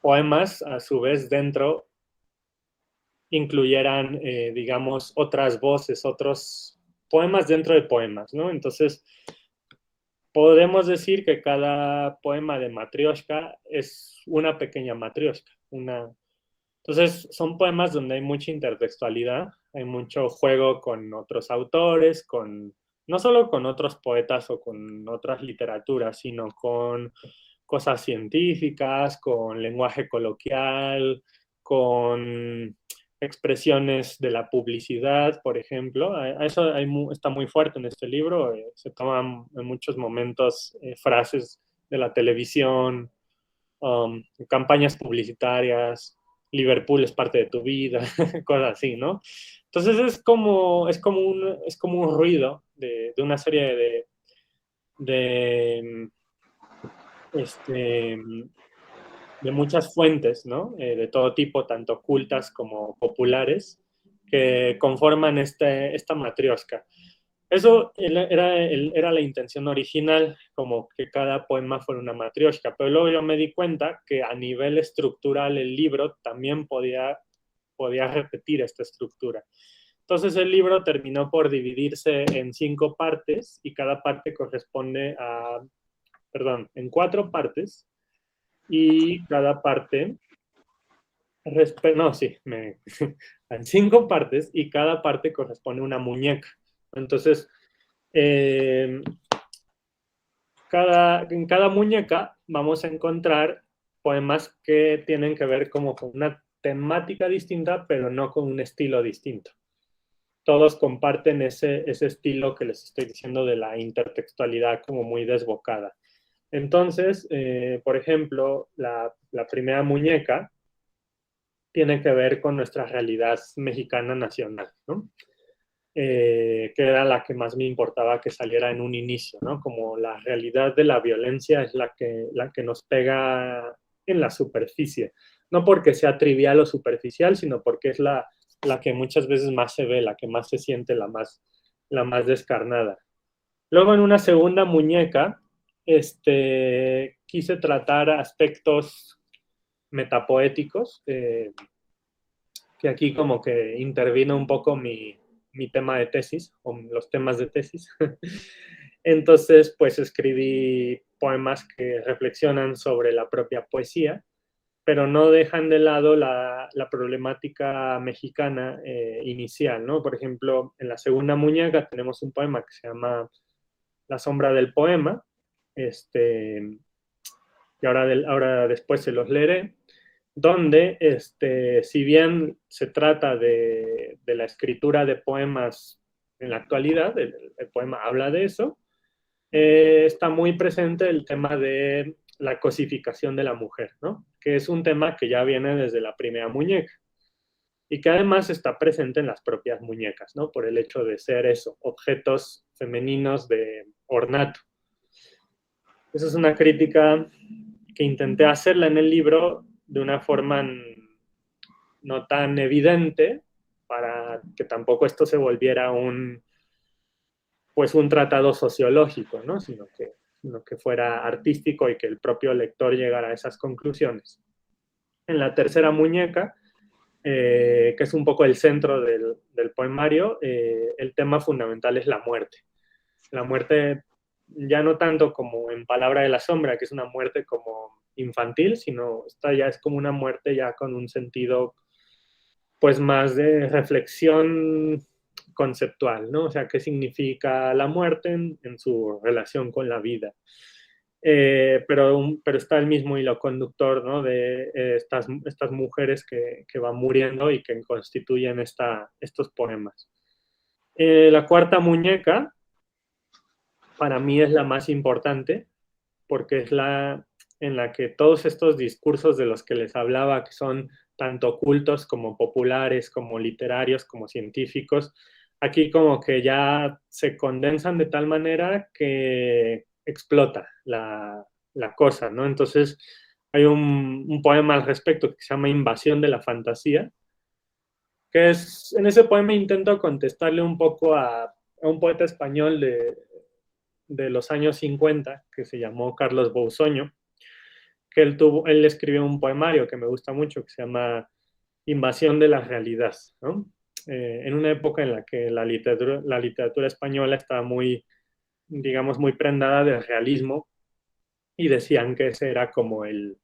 poemas, a su vez, dentro incluyeran, digamos, otras voces, otros poemas dentro de poemas, ¿no? Entonces, podemos decir que cada poema de Matryoshka es una pequeña Matryoshka. Entonces, son poemas donde hay mucha intertextualidad, hay mucho juego con otros autores, no solo con otros poetas o con otras literaturas, sino con cosas científicas, con lenguaje coloquial, con expresiones de la publicidad, por ejemplo. Eso está muy fuerte en este libro. Se toman en muchos momentos frases de la televisión, campañas publicitarias, Liverpool es parte de tu vida, cosas así, ¿no? Entonces es como un ruido de una serie de, este, de muchas fuentes, ¿no? De todo tipo, tanto cultas como populares, que conforman esta matrioshka. Eso era la intención original, como que cada poema fuera una matrioshka, pero luego yo me di cuenta que a nivel estructural el libro también podía repetir esta estructura. Entonces el libro terminó por dividirse en 5 partes y cada parte corresponde en 4 partes y cada parte, no, sí, en 5 partes y cada parte corresponde a una muñeca. Entonces, eh, en cada muñeca vamos a encontrar poemas que tienen que ver como con una temática distinta, pero no con un estilo distinto. Todos comparten ese estilo que les estoy diciendo de la intertextualidad como muy desbocada. Entonces, por ejemplo, la primera muñeca tiene que ver con nuestra realidad mexicana nacional, ¿no? Que era la que más me importaba que saliera en un inicio, ¿no? Como la realidad de la violencia es la que nos pega en la superficie. No porque sea trivial o superficial, sino porque es la que muchas veces más se ve, la que más se siente, la más descarnada. Luego en una segunda muñeca, quise tratar aspectos metapoéticos, que aquí como que intervino un poco mi tema de tesis, o los temas de tesis. Entonces, pues escribí poemas que reflexionan sobre la propia poesía, pero no dejan de lado la problemática mexicana inicial, ¿no? Por ejemplo, en la segunda muñeca tenemos un poema que se llama La sombra del poema, y ahora después se los leeré, donde, si bien se trata de la escritura de poemas en la actualidad, el poema habla de eso, está muy presente el tema de la cosificación de la mujer, ¿no? Que es un tema que ya viene desde la primera muñeca y que además está presente en las propias muñecas, ¿no? Por el hecho de ser eso, objetos femeninos de ornato. Esa es una crítica que intenté hacerla en el libro de una forma no tan evidente para que tampoco esto se volviera pues un tratado sociológico, ¿no? Sino que fuera artístico y que el propio lector llegara a esas conclusiones. En la tercera muñeca, que es un poco el centro del poemario, el tema fundamental es la muerte. La muerte ya no tanto como en Palabra de la Sombra, que es una muerte como infantil, sino esta ya es como una muerte ya con un sentido pues más de reflexión conceptual, ¿no? O sea, qué significa la muerte en su relación con la vida. Pero está el mismo hilo conductor, ¿no? De estas mujeres que van muriendo y que constituyen estos poemas. La cuarta muñeca, para mí es la más importante, porque es la en la que todos estos discursos de los que les hablaba, que son tanto ocultos como populares, como literarios, como científicos, aquí como que ya se condensan de tal manera que explota la cosa, ¿no? Entonces hay un poema al respecto que se llama Invasión de la Fantasía, que en ese poema intento contestarle un poco a un poeta español de los años 50 que se llamó Carlos Bousoño, que él escribió un poemario que me gusta mucho, que se llama Invasión de la Realidad, ¿no? En una época en la que la literatura española estaba muy, digamos, muy prendada del realismo y decían que ese era como el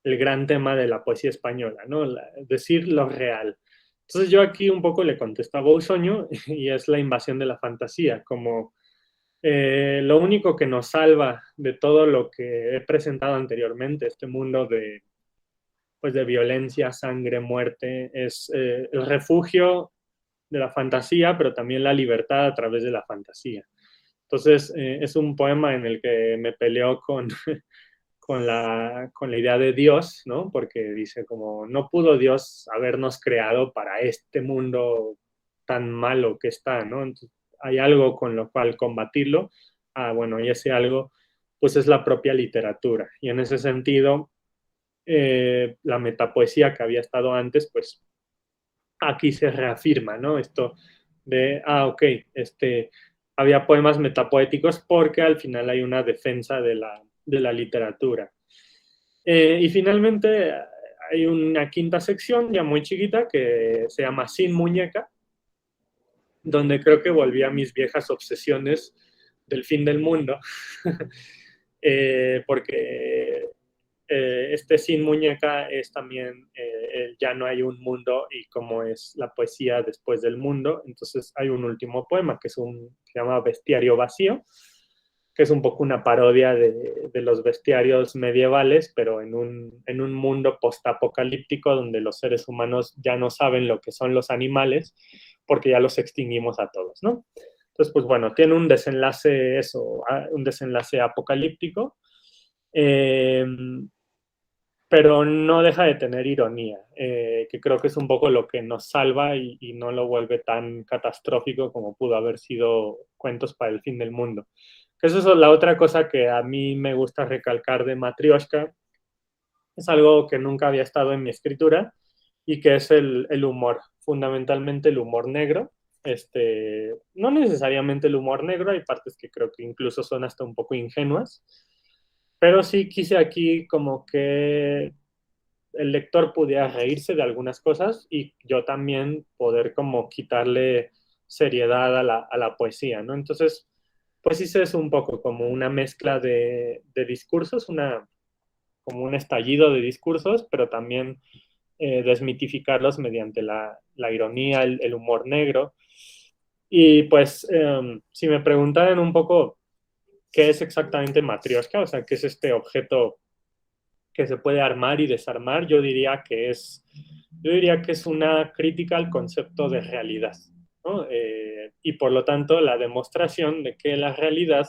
gran tema de la poesía española, ¿no? Decir lo real. Entonces yo aquí un poco le contestaba a Bousoño y es la invasión de la fantasía, como lo único que nos salva de todo lo que he presentado anteriormente, este mundo pues de violencia, sangre, muerte, es el refugio de la fantasía, pero también la libertad a través de la fantasía. Entonces, es un poema en el que me peleo con la idea de Dios, ¿no? Porque dice como, no pudo Dios habernos creado para este mundo tan malo que está, ¿no? Entonces, hay algo con lo cual combatirlo. Bueno, y ese algo, pues es la propia literatura. Y en ese sentido, la metapoesía que había estado antes, pues aquí se reafirma, ¿no? Esto de, ok, había poemas metapoéticos porque al final hay una defensa de la literatura. Y finalmente hay una quinta sección ya muy chiquita que se llama Sin Muñeca, donde creo que volví a mis viejas obsesiones del fin del mundo, porque este Sin Muñeca es también ya no hay un mundo y cómo es la poesía después del mundo. Entonces hay un último poema que se llama Bestiario Vacío, que es un poco una parodia de los bestiarios medievales, pero en un mundo postapocalíptico donde los seres humanos ya no saben lo que son los animales porque ya los extinguimos a todos, ¿no? Entonces, pues bueno, tiene un desenlace, eso, un desenlace apocalíptico, eh, pero no deja de tener ironía, que creo que es un poco lo que nos salva y no lo vuelve tan catastrófico como pudo haber sido Cuentos para el fin del mundo. Eso es la otra cosa que a mí me gusta recalcar de Matryoshka, es algo que nunca había estado en mi escritura y que es el humor, fundamentalmente el humor negro. No necesariamente el humor negro, hay partes que creo que incluso son hasta un poco ingenuas, pero sí quise aquí como que el lector pudiera reírse de algunas cosas y yo también poder como quitarle seriedad a la poesía, ¿no? Entonces, pues sí es un poco como una mezcla de discursos, como un estallido de discursos, pero también desmitificarlos mediante la ironía, el humor negro. Y pues, si me preguntaran un poco qué es exactamente Matryoshka, o sea, qué es este objeto que se puede armar y desarmar, yo diría que es una crítica al concepto de realidad, ¿no? Y por lo tanto la demostración de que la realidad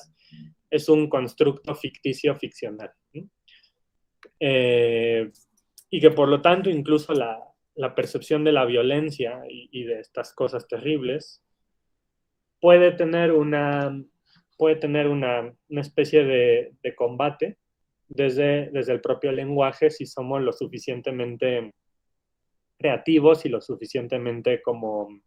es un constructo ficticio ficcional, ¿no? Eh, y que por lo tanto incluso la percepción de la violencia y de estas cosas terribles puede tener una especie de combate desde el propio lenguaje si somos lo suficientemente creativos y lo suficientemente como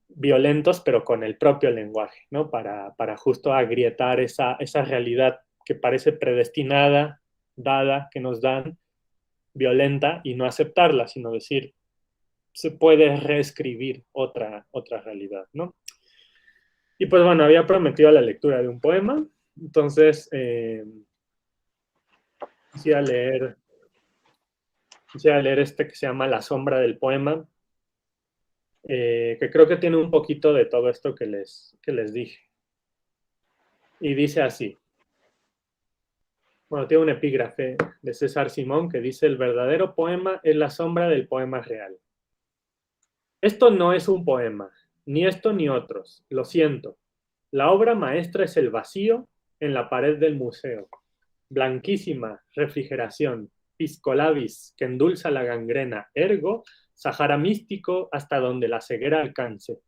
violentos, pero con el propio lenguaje, ¿no? Para justo agrietar esa realidad que parece predestinada, dada, que nos dan, violenta, y no aceptarla, sino decir, se puede reescribir otra realidad, ¿no? Y pues bueno, había prometido la lectura de un poema, entonces quisiera leer, quisiera leer este que se llama La sombra del poema, que creo que tiene un poquito de todo esto que les dije. Y dice así, bueno, tiene un epígrafe de César Simón que dice, el verdadero poema es la sombra del poema real. Esto no es un poema, ni esto ni otros, lo siento. La obra maestra es el vacío en la pared del museo. Blanquísima, refrigeración, pisco labis que endulza la gangrena, ergo, Sahara místico hasta donde la ceguera alcance.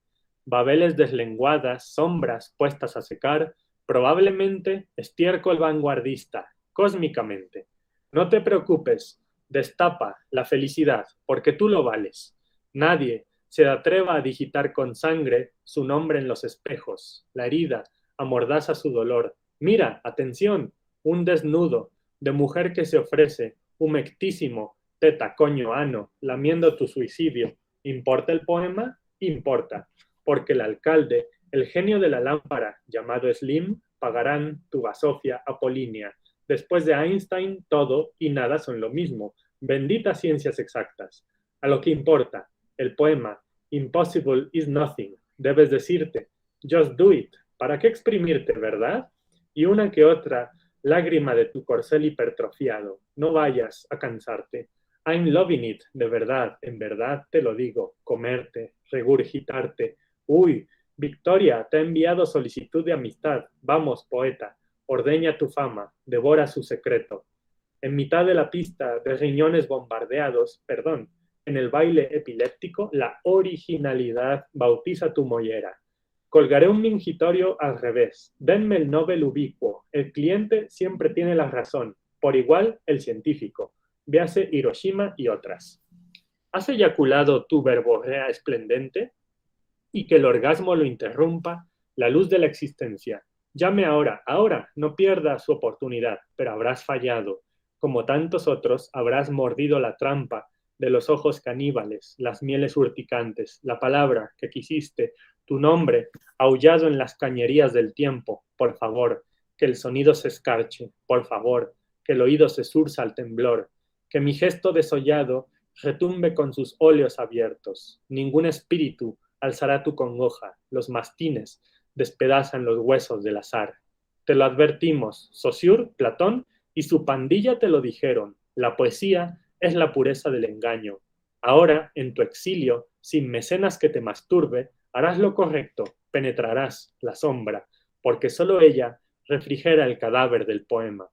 Babeles deslenguadas, sombras puestas a secar, probablemente estiércol vanguardista, cósmicamente. No te preocupes, destapa la felicidad, porque tú lo vales. Nadie se atreva a digitar con sangre su nombre en los espejos. La herida amordaza su dolor. Mira, atención, un desnudo de mujer que se ofrece, humectísimo, teta, coño, ano, lamiendo tu suicidio. ¿Importa el poema? Importa, porque el alcalde, el genio de la lámpara, llamado Slim, pagarán tu basofia apolínea. Después de Einstein, todo y nada son lo mismo. Benditas ciencias exactas. A lo que importa, el poema, Impossible is nothing. Debes decirte, just do it. ¿Para qué exprimirte, verdad? Y una que otra lágrima de tu corcel hipertrofiado. No vayas a cansarte. I'm loving it, de verdad, en verdad te lo digo. Comerte, regurgitarte. Uy, Victoria te ha enviado solicitud de amistad. Vamos, poeta, ordeña tu fama, devora su secreto. En mitad de la pista de riñones bombardeados, perdón, en el baile epiléptico, la originalidad bautiza tu mollera. Colgaré un mingitorio al revés. Denme el Nobel ubicuo. El cliente siempre tiene la razón. Por igual, el científico. Véase Hiroshima y otras. ¿Has eyaculado tu verborrea esplendente? y que el orgasmo lo interrumpa la luz de la existencia. Llame ahora, ahora, no pierda su oportunidad, pero habrás fallado. Como tantos otros, habrás mordido la trampa de los ojos caníbales, las mieles urticantes, la palabra que quisiste, tu nombre, aullado en las cañerías del tiempo. Por favor, que el sonido se escarche, por favor, que el oído se zurza al temblor, que mi gesto desollado retumbe con sus óleos abiertos. Ningún espíritu alzará tu congoja, los mastines despedazan los huesos del azar. Te lo advertimos, Saussure, Platón y su pandilla te lo dijeron. La poesía es la pureza del engaño. Ahora, en tu exilio, sin mecenas que te masturbe, harás lo correcto, penetrarás la sombra, porque solo ella refrigera el cadáver del poema.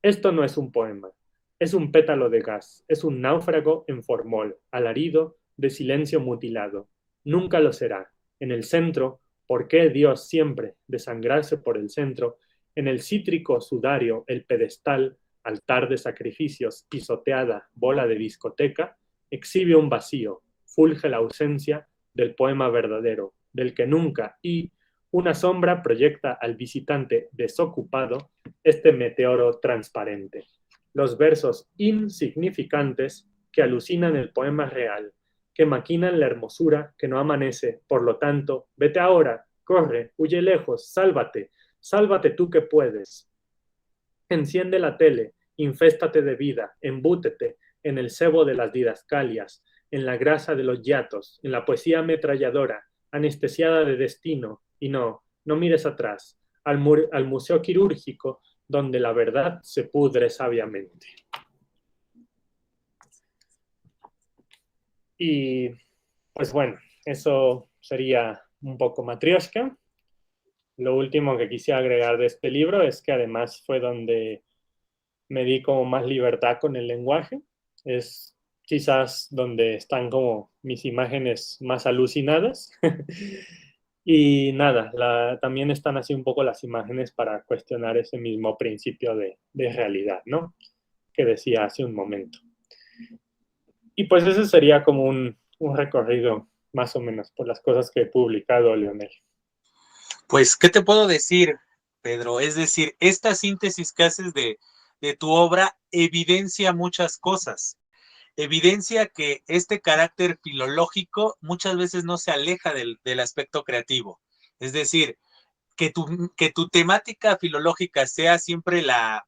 Esto no es un poema, es un pétalo de gas, es un náufrago en formol, alarido de silencio mutilado. Nunca lo será. En el centro, ¿por qué Dios siempre desangrarse por el centro? En el cítrico sudario, el pedestal, altar de sacrificios, pisoteada, bola de discoteca, exhibe un vacío, fulge la ausencia del poema verdadero, del que nunca, y una sombra proyecta al visitante desocupado este meteoro transparente. Los versos insignificantes que alucinan el poema real, que maquinan la hermosura que no amanece. Por lo tanto, vete ahora, corre, huye lejos, sálvate, sálvate tú que puedes. Enciende la tele, inféstate de vida, embútete en el cebo de las didascalias, en la grasa de los yatos, en la poesía ametralladora, anestesiada de destino, y no, no mires atrás, al museo quirúrgico donde la verdad se pudre sabiamente. Y pues bueno, eso sería un poco Matrioshka. Lo último que quisiera agregar de este libro es que además fue donde me di como más libertad con el lenguaje. Es quizás donde están como mis imágenes más alucinadas. Y nada, también están así un poco las imágenes para cuestionar ese mismo principio de realidad, ¿no? Que decía hace un momento. Y pues ese sería como un recorrido más o menos por las cosas que he publicado, Leonel. Pues, ¿qué te puedo decir, Pedro? Es decir, esta síntesis que haces de tu obra evidencia muchas cosas. Evidencia que este carácter filológico muchas veces no se aleja del aspecto creativo. Es decir, que tu temática filológica sea siempre la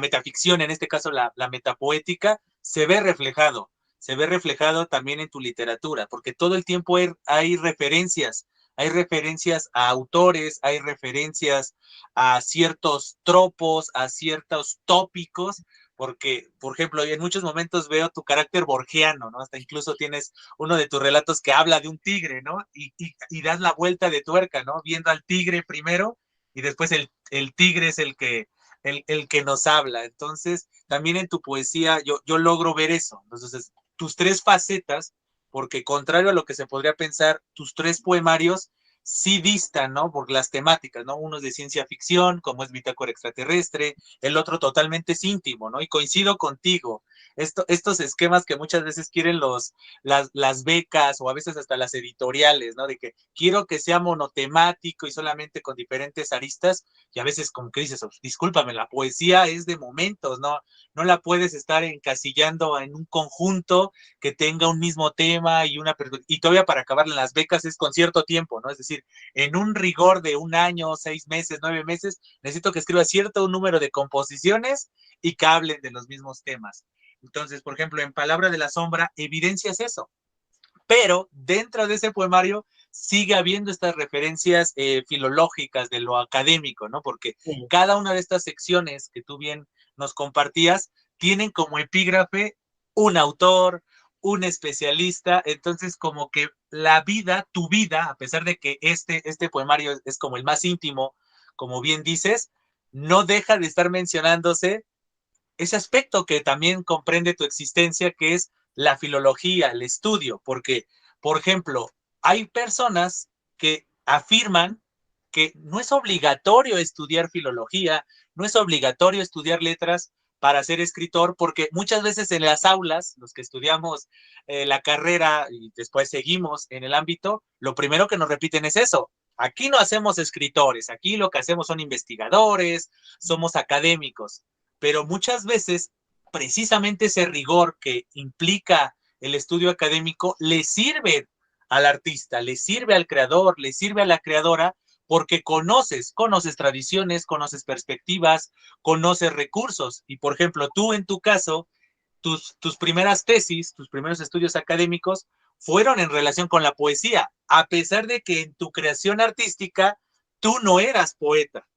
metaficción, en este caso la metapoética, se ve reflejado también en tu literatura, porque todo el tiempo hay referencias a autores, hay referencias a ciertos tropos, a ciertos tópicos, porque, por ejemplo, en muchos momentos veo tu carácter borgiano, ¿no? Hasta incluso tienes uno de tus relatos que habla de un tigre, ¿no? Y das la vuelta de tuerca, ¿no? Viendo al tigre primero y después el tigre es el que nos habla. Entonces, también en tu poesía yo logro ver eso. Entonces, tus tres facetas, porque contrario a lo que se podría pensar, tus tres poemarios sí distan, ¿no? Por las temáticas, ¿no? Uno es de ciencia ficción, como es Bitácora Extraterrestre, el otro totalmente es íntimo, ¿no? Y coincido contigo, estos esquemas que muchas veces quieren las becas o a veces hasta las editoriales, ¿no? De que quiero que sea monotemático y solamente con diferentes aristas, y a veces como que dices, oh, discúlpame, la poesía es de momentos, ¿no? No la puedes estar encasillando en un conjunto que tenga un mismo tema y todavía para acabarla en las becas es con cierto tiempo, ¿no? Es decir, en un rigor de un año, 6 meses, 9 meses, necesito que escriba cierto número de composiciones y que hablen de los mismos temas. Entonces, por ejemplo, en Palabra de la Sombra evidencias eso, pero dentro de ese poemario sigue habiendo estas referencias filológicas de lo académico, ¿no? Porque Sí. cada una de estas secciones que tú bien nos compartías tienen como epígrafe un autor, un especialista, entonces como que la vida, tu vida, a pesar de que este poemario es como el más íntimo, como bien dices, no deja de estar mencionándose ese aspecto que también comprende tu existencia, que es la filología, el estudio, porque, por ejemplo, hay personas que afirman que no es obligatorio estudiar filología, no es obligatorio estudiar letras, para ser escritor, porque muchas veces en las aulas, los que estudiamos la carrera y después seguimos en el ámbito, lo primero que nos repiten es eso. Aquí no hacemos escritores, aquí lo que hacemos son investigadores, somos académicos, pero muchas veces precisamente ese rigor que implica el estudio académico le sirve al artista, le sirve al creador, le sirve a la creadora, porque conoces tradiciones, conoces perspectivas, conoces recursos. Y por ejemplo, tú en tu caso, tus primeras tesis, tus primeros estudios académicos fueron en relación con la poesía, a pesar de que en tu creación artística tú no eras poeta,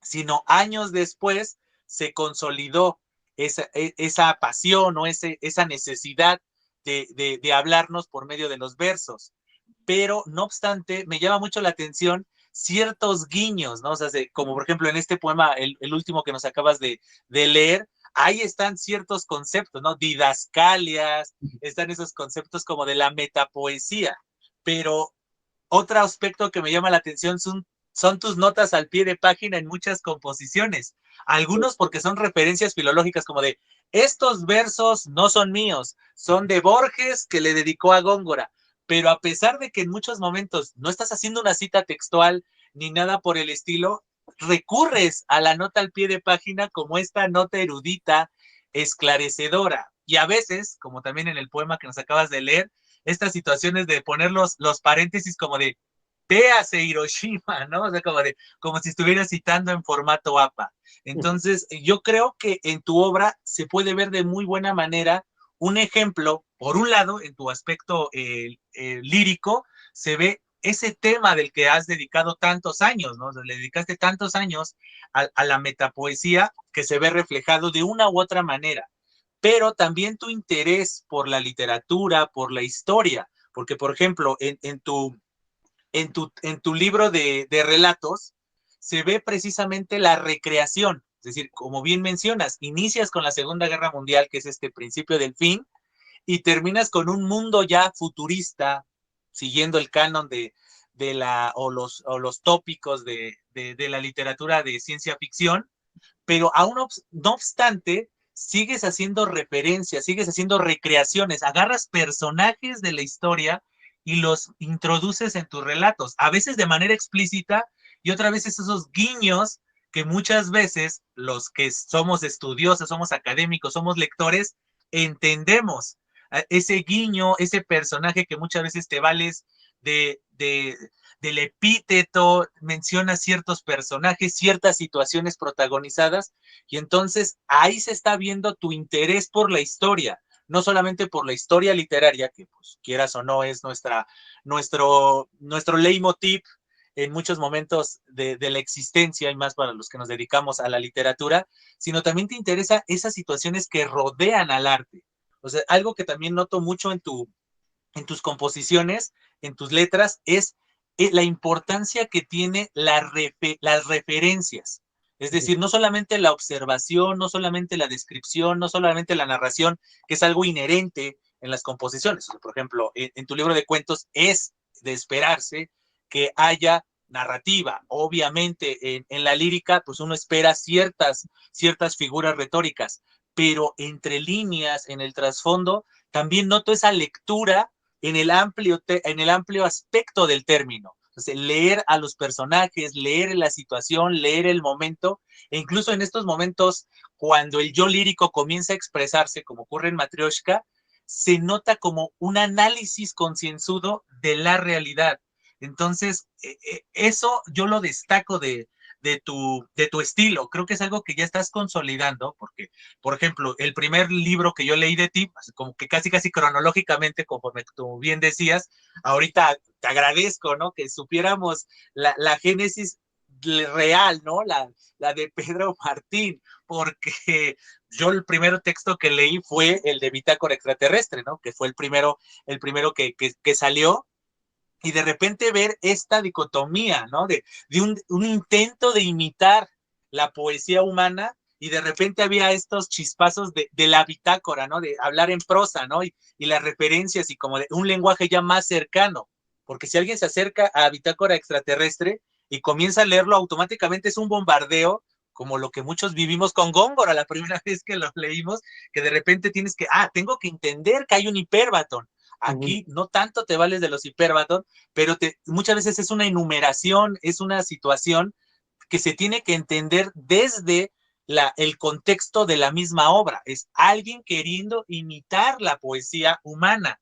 sino años después se consolidó esa pasión o esa necesidad de hablarnos por medio de los versos. Pero no obstante, me llama mucho la atención ciertos guiños, ¿no? O sea, como por ejemplo en este poema, el último que nos acabas de leer, ahí están ciertos conceptos, ¿no? Didascalias, están esos conceptos como de la metapoesía, pero otro aspecto que me llama la atención son tus notas al pie de página en muchas composiciones. Algunos porque son referencias filológicas como de, estos versos no son míos, son de Borges que le dedicó a Góngora. Pero a pesar de que en muchos momentos no estás haciendo una cita textual ni nada por el estilo, recurres a la nota al pie de página como esta nota erudita, esclarecedora. Y a veces, como también en el poema que nos acabas de leer, estas situaciones de poner los paréntesis como de véase Hiroshima, ¿no? O sea, como si estuviera citando en formato APA. Entonces, yo creo que en tu obra se puede ver de muy buena manera un ejemplo, por un lado, en tu aspecto lírico, se ve ese tema del que has dedicado tantos años, ¿no? O sea, le dedicaste tantos años a la metapoesía que se ve reflejado de una u otra manera, pero también tu interés por la literatura, por la historia, porque, por ejemplo, en tu libro de relatos se ve precisamente la recreación, es decir, como bien mencionas, inicias con la Segunda Guerra Mundial, que es este principio del fin, y terminas con un mundo ya futurista, siguiendo el canon o los tópicos de la literatura de ciencia ficción, pero aún no obstante, sigues haciendo referencias, sigues haciendo recreaciones, agarras personajes de la historia y los introduces en tus relatos, a veces de manera explícita y otras veces esos guiños que muchas veces los que somos estudiosos, somos académicos, somos lectores, entendemos ese guiño, ese personaje que muchas veces te vales de, de, del epíteto, menciona ciertos personajes, ciertas situaciones protagonizadas, y entonces ahí se está viendo tu interés por la historia, no solamente por la historia literaria, que pues quieras o no es nuestro leitmotiv en muchos momentos de la existencia y más para los que nos dedicamos a la literatura, sino también te interesa esas situaciones que rodean al arte. O sea, algo que también noto mucho en tus composiciones, en tus letras, es la importancia que tiene las referencias. Es decir, no solamente la observación, no solamente la descripción, no solamente la narración, que es algo inherente en las composiciones. O sea, por ejemplo, en tu libro de cuentos es de esperarse que haya narrativa. Obviamente, en la lírica, pues uno espera ciertas figuras retóricas, pero entre líneas, en el trasfondo, también noto esa lectura en el amplio aspecto del término. Entonces, leer a los personajes, leer la situación, leer el momento, e incluso en estos momentos, cuando el yo lírico comienza a expresarse, como ocurre en Matryoshka, se nota como un análisis concienzudo de la realidad. Entonces, eso yo lo destaco de tu estilo. Creo que es algo que ya estás consolidando, porque, por ejemplo, el primer libro que yo leí de ti, como que casi cronológicamente, conforme tú bien decías, ahorita te agradezco, ¿no? Que supiéramos la génesis real, ¿no? La de Pedro Martín, porque yo el primer texto que leí fue el de Bitácora Extraterrestre, ¿no? Que fue el primero que salió, y de repente ver esta dicotomía, ¿no? De un intento de imitar la poesía humana, y de repente había estos chispazos de la bitácora, ¿no? De hablar en prosa, ¿no? Y las referencias y como de un lenguaje ya más cercano, porque si alguien se acerca a Bitácora Extraterrestre y comienza a leerlo, automáticamente es un bombardeo como lo que muchos vivimos con Góngora la primera vez que lo leímos, que de repente tienes que, tengo que entender que hay un hipérbaton. Aquí no tanto te vales de los hipérbaton, pero muchas veces es una enumeración, es una situación que se tiene que entender desde el contexto de la misma obra. Es alguien queriendo imitar la poesía humana.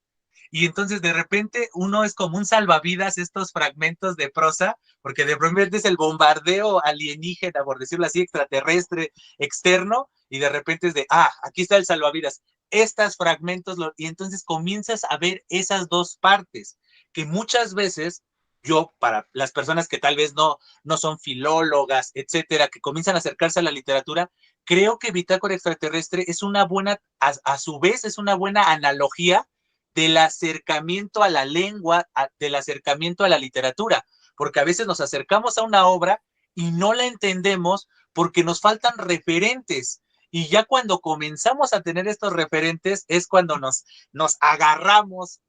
Y entonces de repente uno es como un salvavidas estos fragmentos de prosa, porque de repente es el bombardeo alienígena, por decirlo así, extraterrestre, externo, y de repente es de, aquí está el salvavidas, estos fragmentos, y entonces comienzas a ver esas dos partes, que muchas veces yo, para las personas que tal vez no son filólogas, etcétera, que comienzan a acercarse a la literatura, creo que Bitácora Extraterrestre es una buena, a su vez, es una buena analogía del acercamiento a la lengua, del acercamiento a la literatura, porque a veces nos acercamos a una obra y no la entendemos porque nos faltan referentes. Y ya cuando comenzamos a tener estos referentes es cuando nos agarramos,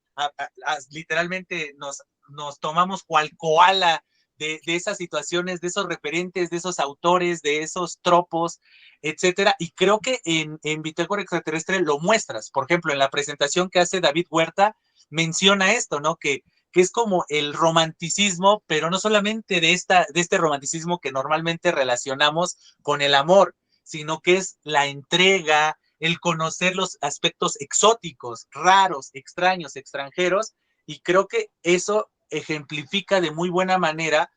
literalmente nos tomamos cual koala de esas situaciones, de esos referentes, de esos autores, de esos tropos, etcétera. Y creo que en Bitácora Extraterrestre lo muestras. Por ejemplo, en la presentación que hace David Huerta, menciona esto, ¿no? Que es como el romanticismo, pero no solamente de este romanticismo que normalmente relacionamos con el amor, sino que es la entrega, el conocer los aspectos exóticos, raros, extraños, extranjeros, y creo que eso ejemplifica de muy buena manera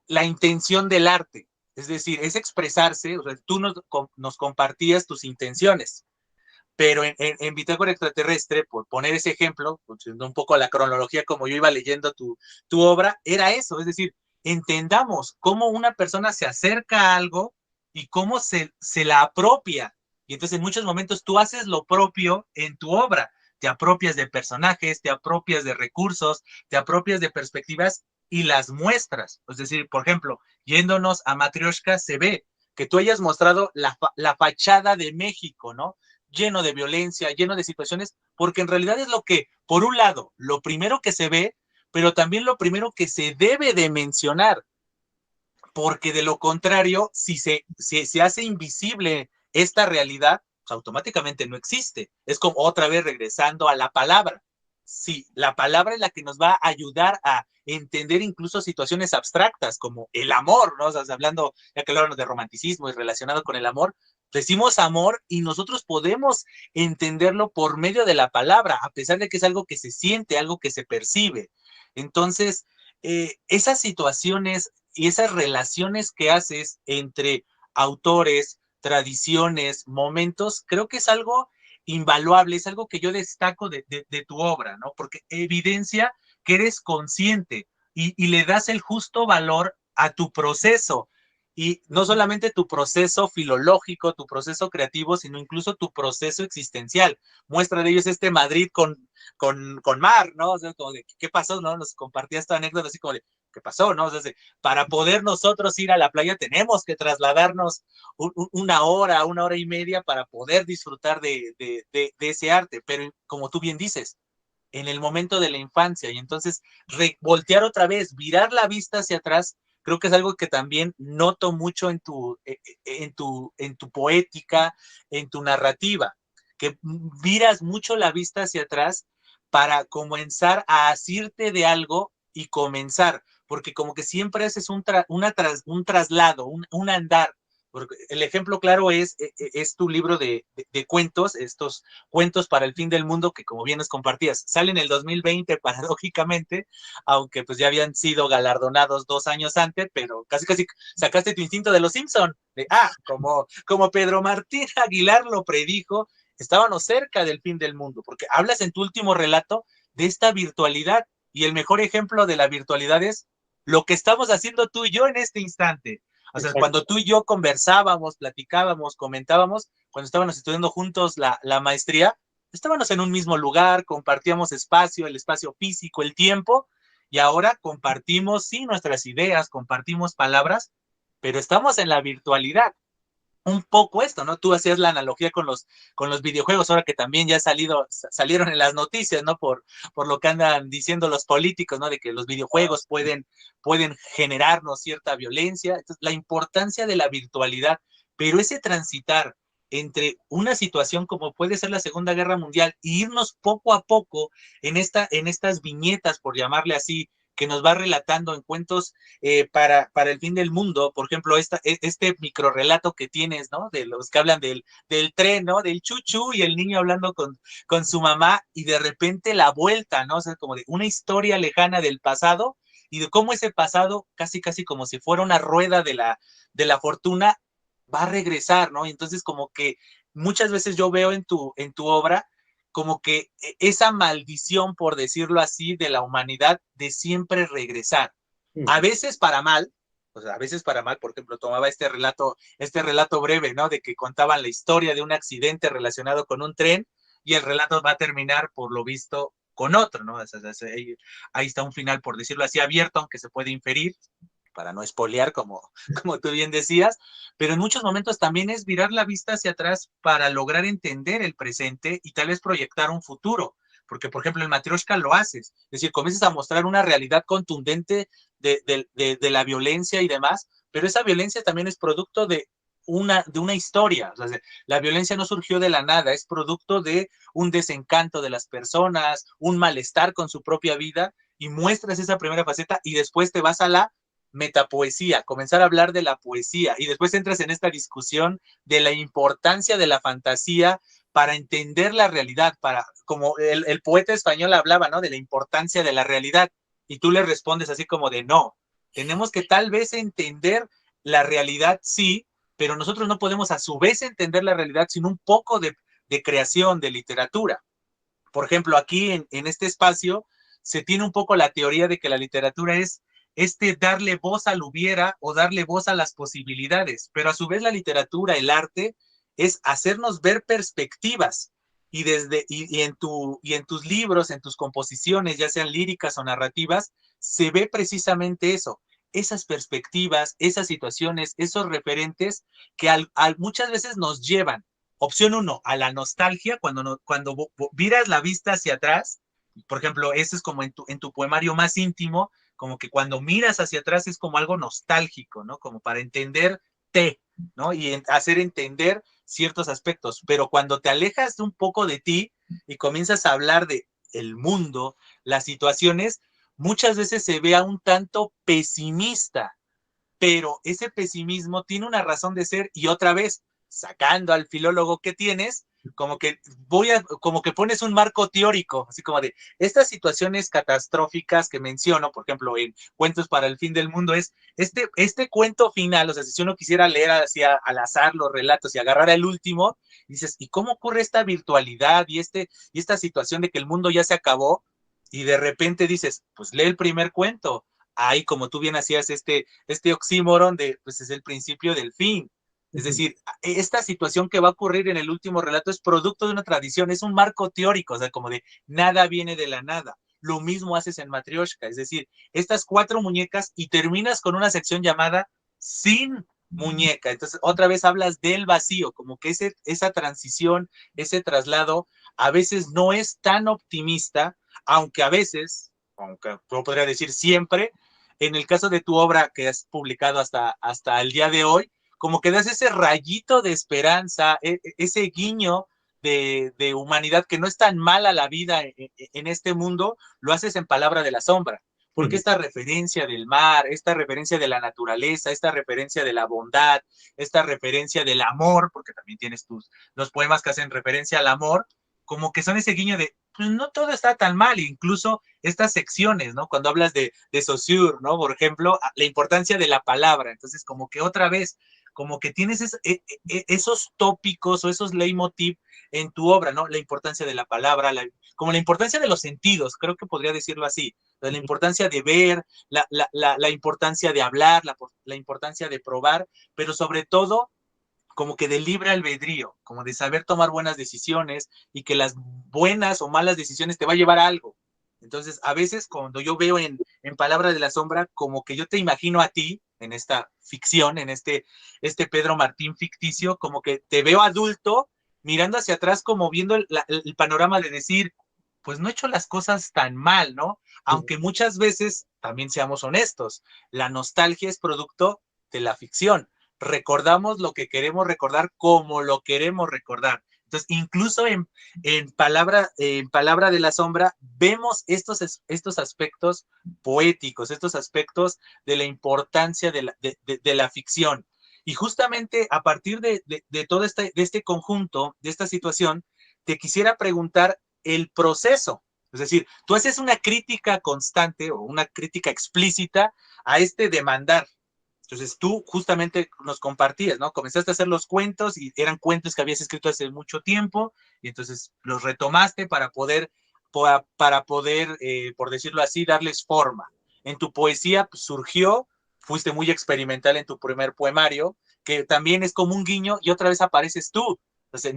la intención del arte. Es decir, es expresarse, o sea, tú nos compartías tus intenciones, pero en Bitácora Extraterrestre, por poner ese ejemplo, un poco la cronología como yo iba leyendo tu obra, era eso, es decir, entendamos cómo una persona se acerca a algo y cómo se la apropia. Y entonces en muchos momentos tú haces lo propio en tu obra, te apropias de personajes, te apropias de recursos, te apropias de perspectivas y las muestras. Es decir, por ejemplo, yéndonos a Matryoshka, se ve que tú hayas mostrado la fachada de México, ¿no? Lleno de violencia, lleno de situaciones, porque en realidad es lo que, por un lado, lo primero que se ve, pero también lo primero que se debe de mencionar, porque de lo contrario, si se hace invisible esta realidad, pues automáticamente no existe. Es como otra vez regresando a la palabra. Sí, la palabra es la que nos va a ayudar a entender incluso situaciones abstractas como el amor, ¿no? O sea, hablando, ya que hablamos de romanticismo y relacionado con el amor, decimos amor y nosotros podemos entenderlo por medio de la palabra, a pesar de que es algo que se siente, algo que se percibe. Entonces, esas situaciones y esas relaciones que haces entre autores, tradiciones, momentos, creo que es algo invaluable, es algo que yo destaco de tu obra, ¿no? Porque evidencia que eres consciente y le das el justo valor a tu proceso. Y no solamente tu proceso filológico, tu proceso creativo, sino incluso tu proceso existencial. Muestra de ello es este Madrid con Mar, ¿no? O sea, como de, ¿qué pasó? ¿No? Nos compartía esta anécdota así como de, ¿qué pasó? ¿No? O sea, para poder nosotros ir a la playa tenemos que trasladarnos una hora y media para poder disfrutar de ese arte. Pero como tú bien dices, en el momento de la infancia y entonces voltear otra vez, virar la vista hacia atrás, creo que es algo que también noto mucho en tu poética, en tu narrativa, que viras mucho la vista hacia atrás para comenzar a asirte de algo y comenzar, porque como que siempre haces un traslado, un andar. Porque el ejemplo claro es tu libro de cuentos, estos cuentos para el fin del mundo que como bien nos compartías, salen en el 2020 paradójicamente, aunque pues ya habían sido galardonados 2 años antes, pero casi sacaste tu instinto de los Simpson, como Pedro Martín Aguilar lo predijo, estábamos cerca del fin del mundo, porque hablas en tu último relato de esta virtualidad y el mejor ejemplo de la virtualidad es lo que estamos haciendo tú y yo en este instante. O sea, Exacto. cuando tú y yo conversábamos, platicábamos, comentábamos, cuando estábamos estudiando juntos la maestría, estábamos en un mismo lugar, compartíamos espacio, el espacio físico, el tiempo, y ahora compartimos, sí, nuestras ideas, compartimos palabras, pero estamos en la virtualidad. un poco esto, ¿no? Tú hacías la analogía con los videojuegos, ahora que también ya salieron en las noticias, ¿no? Por lo que andan diciendo los políticos, ¿no? De que los videojuegos pueden generarnos cierta violencia. Entonces, la importancia de la virtualidad, pero ese transitar entre una situación como puede ser la Segunda Guerra Mundial e irnos poco a poco en estas viñetas, por llamarle así, que nos va relatando en cuentos para el fin del mundo, por ejemplo, este microrelato que tienes, ¿no? De los que hablan del tren, ¿no? Del chuchu y el niño hablando con su mamá y de repente la vuelta, ¿no? O sea, como de una historia lejana del pasado y de cómo ese pasado, casi, casi como si fuera una rueda de la fortuna, va a regresar, ¿no? Y entonces como que muchas veces yo veo en tu obra como que esa maldición, por decirlo así, de la humanidad de siempre regresar. A veces para mal, o sea, a veces para mal, por ejemplo, tomaba este relato breve, ¿no? De que contaban la historia de un accidente relacionado con un tren y el relato va a terminar, por lo visto, con otro, ¿no? O sea, ahí está un final, por decirlo así, abierto, aunque se puede inferir, para no espolear, como tú bien decías, pero en muchos momentos también es virar la vista hacia atrás para lograr entender el presente y tal vez proyectar un futuro. Porque, por ejemplo, en Matryoshka lo haces, es decir, comienzas a mostrar una realidad contundente de la violencia y demás, pero esa violencia también es producto de una historia. O sea, la violencia no surgió de la nada, es producto de un desencanto de las personas, un malestar con su propia vida, y muestras esa primera faceta y después te vas a la metapoesía, comenzar a hablar de la poesía y después entras en esta discusión de la importancia de la fantasía para entender la realidad, como el poeta español hablaba, ¿no? De la importancia de la realidad y tú le respondes así como de no, tenemos que tal vez entender la realidad, sí, pero nosotros no podemos a su vez entender la realidad sin un poco de creación, de literatura. Por ejemplo, aquí en este espacio se tiene un poco la teoría de que la literatura es darle voz al hubiera o darle voz a las posibilidades, pero a su vez la literatura, el arte, es hacernos ver perspectivas y en tus libros, en tus composiciones, ya sean líricas o narrativas, se ve precisamente eso, esas perspectivas, esas situaciones, esos referentes que muchas veces nos llevan. Opción uno, a la nostalgia, cuando viras la vista hacia atrás, por ejemplo, eso es como en tu poemario más íntimo, como que cuando miras hacia atrás es como algo nostálgico, ¿no? Como para entenderte, ¿no? Y hacer entender ciertos aspectos. Pero cuando te alejas un poco de ti y comienzas a hablar de el mundo, las situaciones, muchas veces se vea un tanto pesimista, pero ese pesimismo tiene una razón de ser y otra vez, sacando al filólogo que tienes, como que pones un marco teórico, así como de estas situaciones catastróficas que menciono, por ejemplo, en Cuentos para el Fin del Mundo, es este cuento final, o sea, si uno quisiera leer así al azar los relatos y agarrar el último, dices, ¿y cómo ocurre esta virtualidad y esta situación de que el mundo ya se acabó? Y de repente dices, pues lee el primer cuento, ahí como tú bien hacías este oxímoron de, pues es el principio del fin. Es decir, esta situación que va a ocurrir en el último relato es producto de una tradición, es un marco teórico, o sea, como de nada viene de la nada. Lo mismo haces en Matryoshka, es decir, estas 4 muñecas y terminas con una sección llamada Sin muñeca. Entonces, otra vez hablas del vacío, como que esa transición, ese traslado, a veces no es tan optimista, aunque a veces, aunque yo podría decir siempre, en el caso de tu obra que has publicado hasta el día de hoy, como que das ese rayito de esperanza, ese guiño de humanidad que no es tan mala la vida en este mundo, lo haces en Palabra de la Sombra. Porque esta referencia del mar, esta referencia de la naturaleza, esta referencia de la bondad, esta referencia del amor, porque también tienes los poemas que hacen referencia al amor, como que son ese guiño de, pues no todo está tan mal, incluso estas secciones, ¿no? Cuando hablas de Saussure, ¿no? Por ejemplo, la importancia de la palabra, entonces como que otra vez, como que tienes esos tópicos o esos leitmotiv en tu obra, ¿no? La importancia de la palabra, como la importancia de los sentidos, creo que podría decirlo así, la importancia de ver, la importancia de hablar, la importancia de probar, pero sobre todo como que de libre albedrío, como de saber tomar buenas decisiones y que las buenas o malas decisiones te va a llevar a algo. Entonces, a veces cuando yo veo en Palabra de la Sombra, como que yo te imagino a ti, en esta ficción, en este Pedro Martín ficticio, como que te veo adulto mirando hacia atrás, como viendo el panorama de decir, pues no he hecho las cosas tan mal, ¿no? Aunque muchas veces, también seamos honestos, la nostalgia es producto de la ficción. Recordamos lo que queremos recordar como lo queremos recordar. Entonces, incluso en Palabra de la Sombra, vemos estos aspectos poéticos, estos aspectos de la importancia de la ficción. Y justamente a partir de todo este conjunto, de esta situación, te quisiera preguntar el proceso. Es decir, tú haces una crítica constante o una crítica explícita a este demandar. Entonces tú justamente nos compartías, ¿no? Comenzaste a hacer los cuentos y eran cuentos que habías escrito hace mucho tiempo y entonces los retomaste para poder, por decirlo así, darles forma. En tu poesía pues, surgió, fuiste muy experimental en tu primer poemario, que también es como un guiño y otra vez apareces tú. Entonces,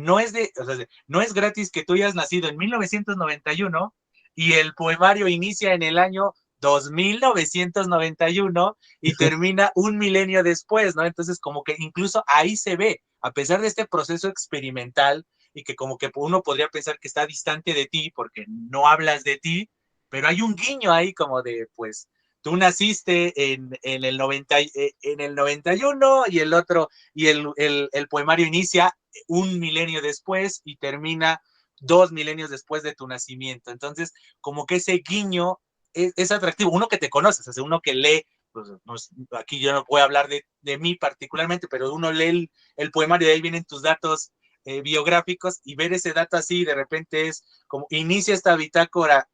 no es gratis que tú hayas nacido en 1991 y el poemario inicia en el año 2991 y termina un milenio después, ¿no? Entonces, como que incluso ahí se ve, a pesar de este proceso experimental y que como que uno podría pensar que está distante de ti porque no hablas de ti, pero hay un guiño ahí como de, pues, tú naciste en el 91 y el otro, y el poemario inicia un milenio después y termina 2 milenios después de tu nacimiento. Entonces, como que ese guiño es atractivo. Uno que te conoces, o sea, uno que lee, pues, no, aquí yo no voy a hablar de mí particularmente, pero uno lee el poemario y de ahí vienen tus datos biográficos y ver ese dato así de repente es como inicia esta bitácora,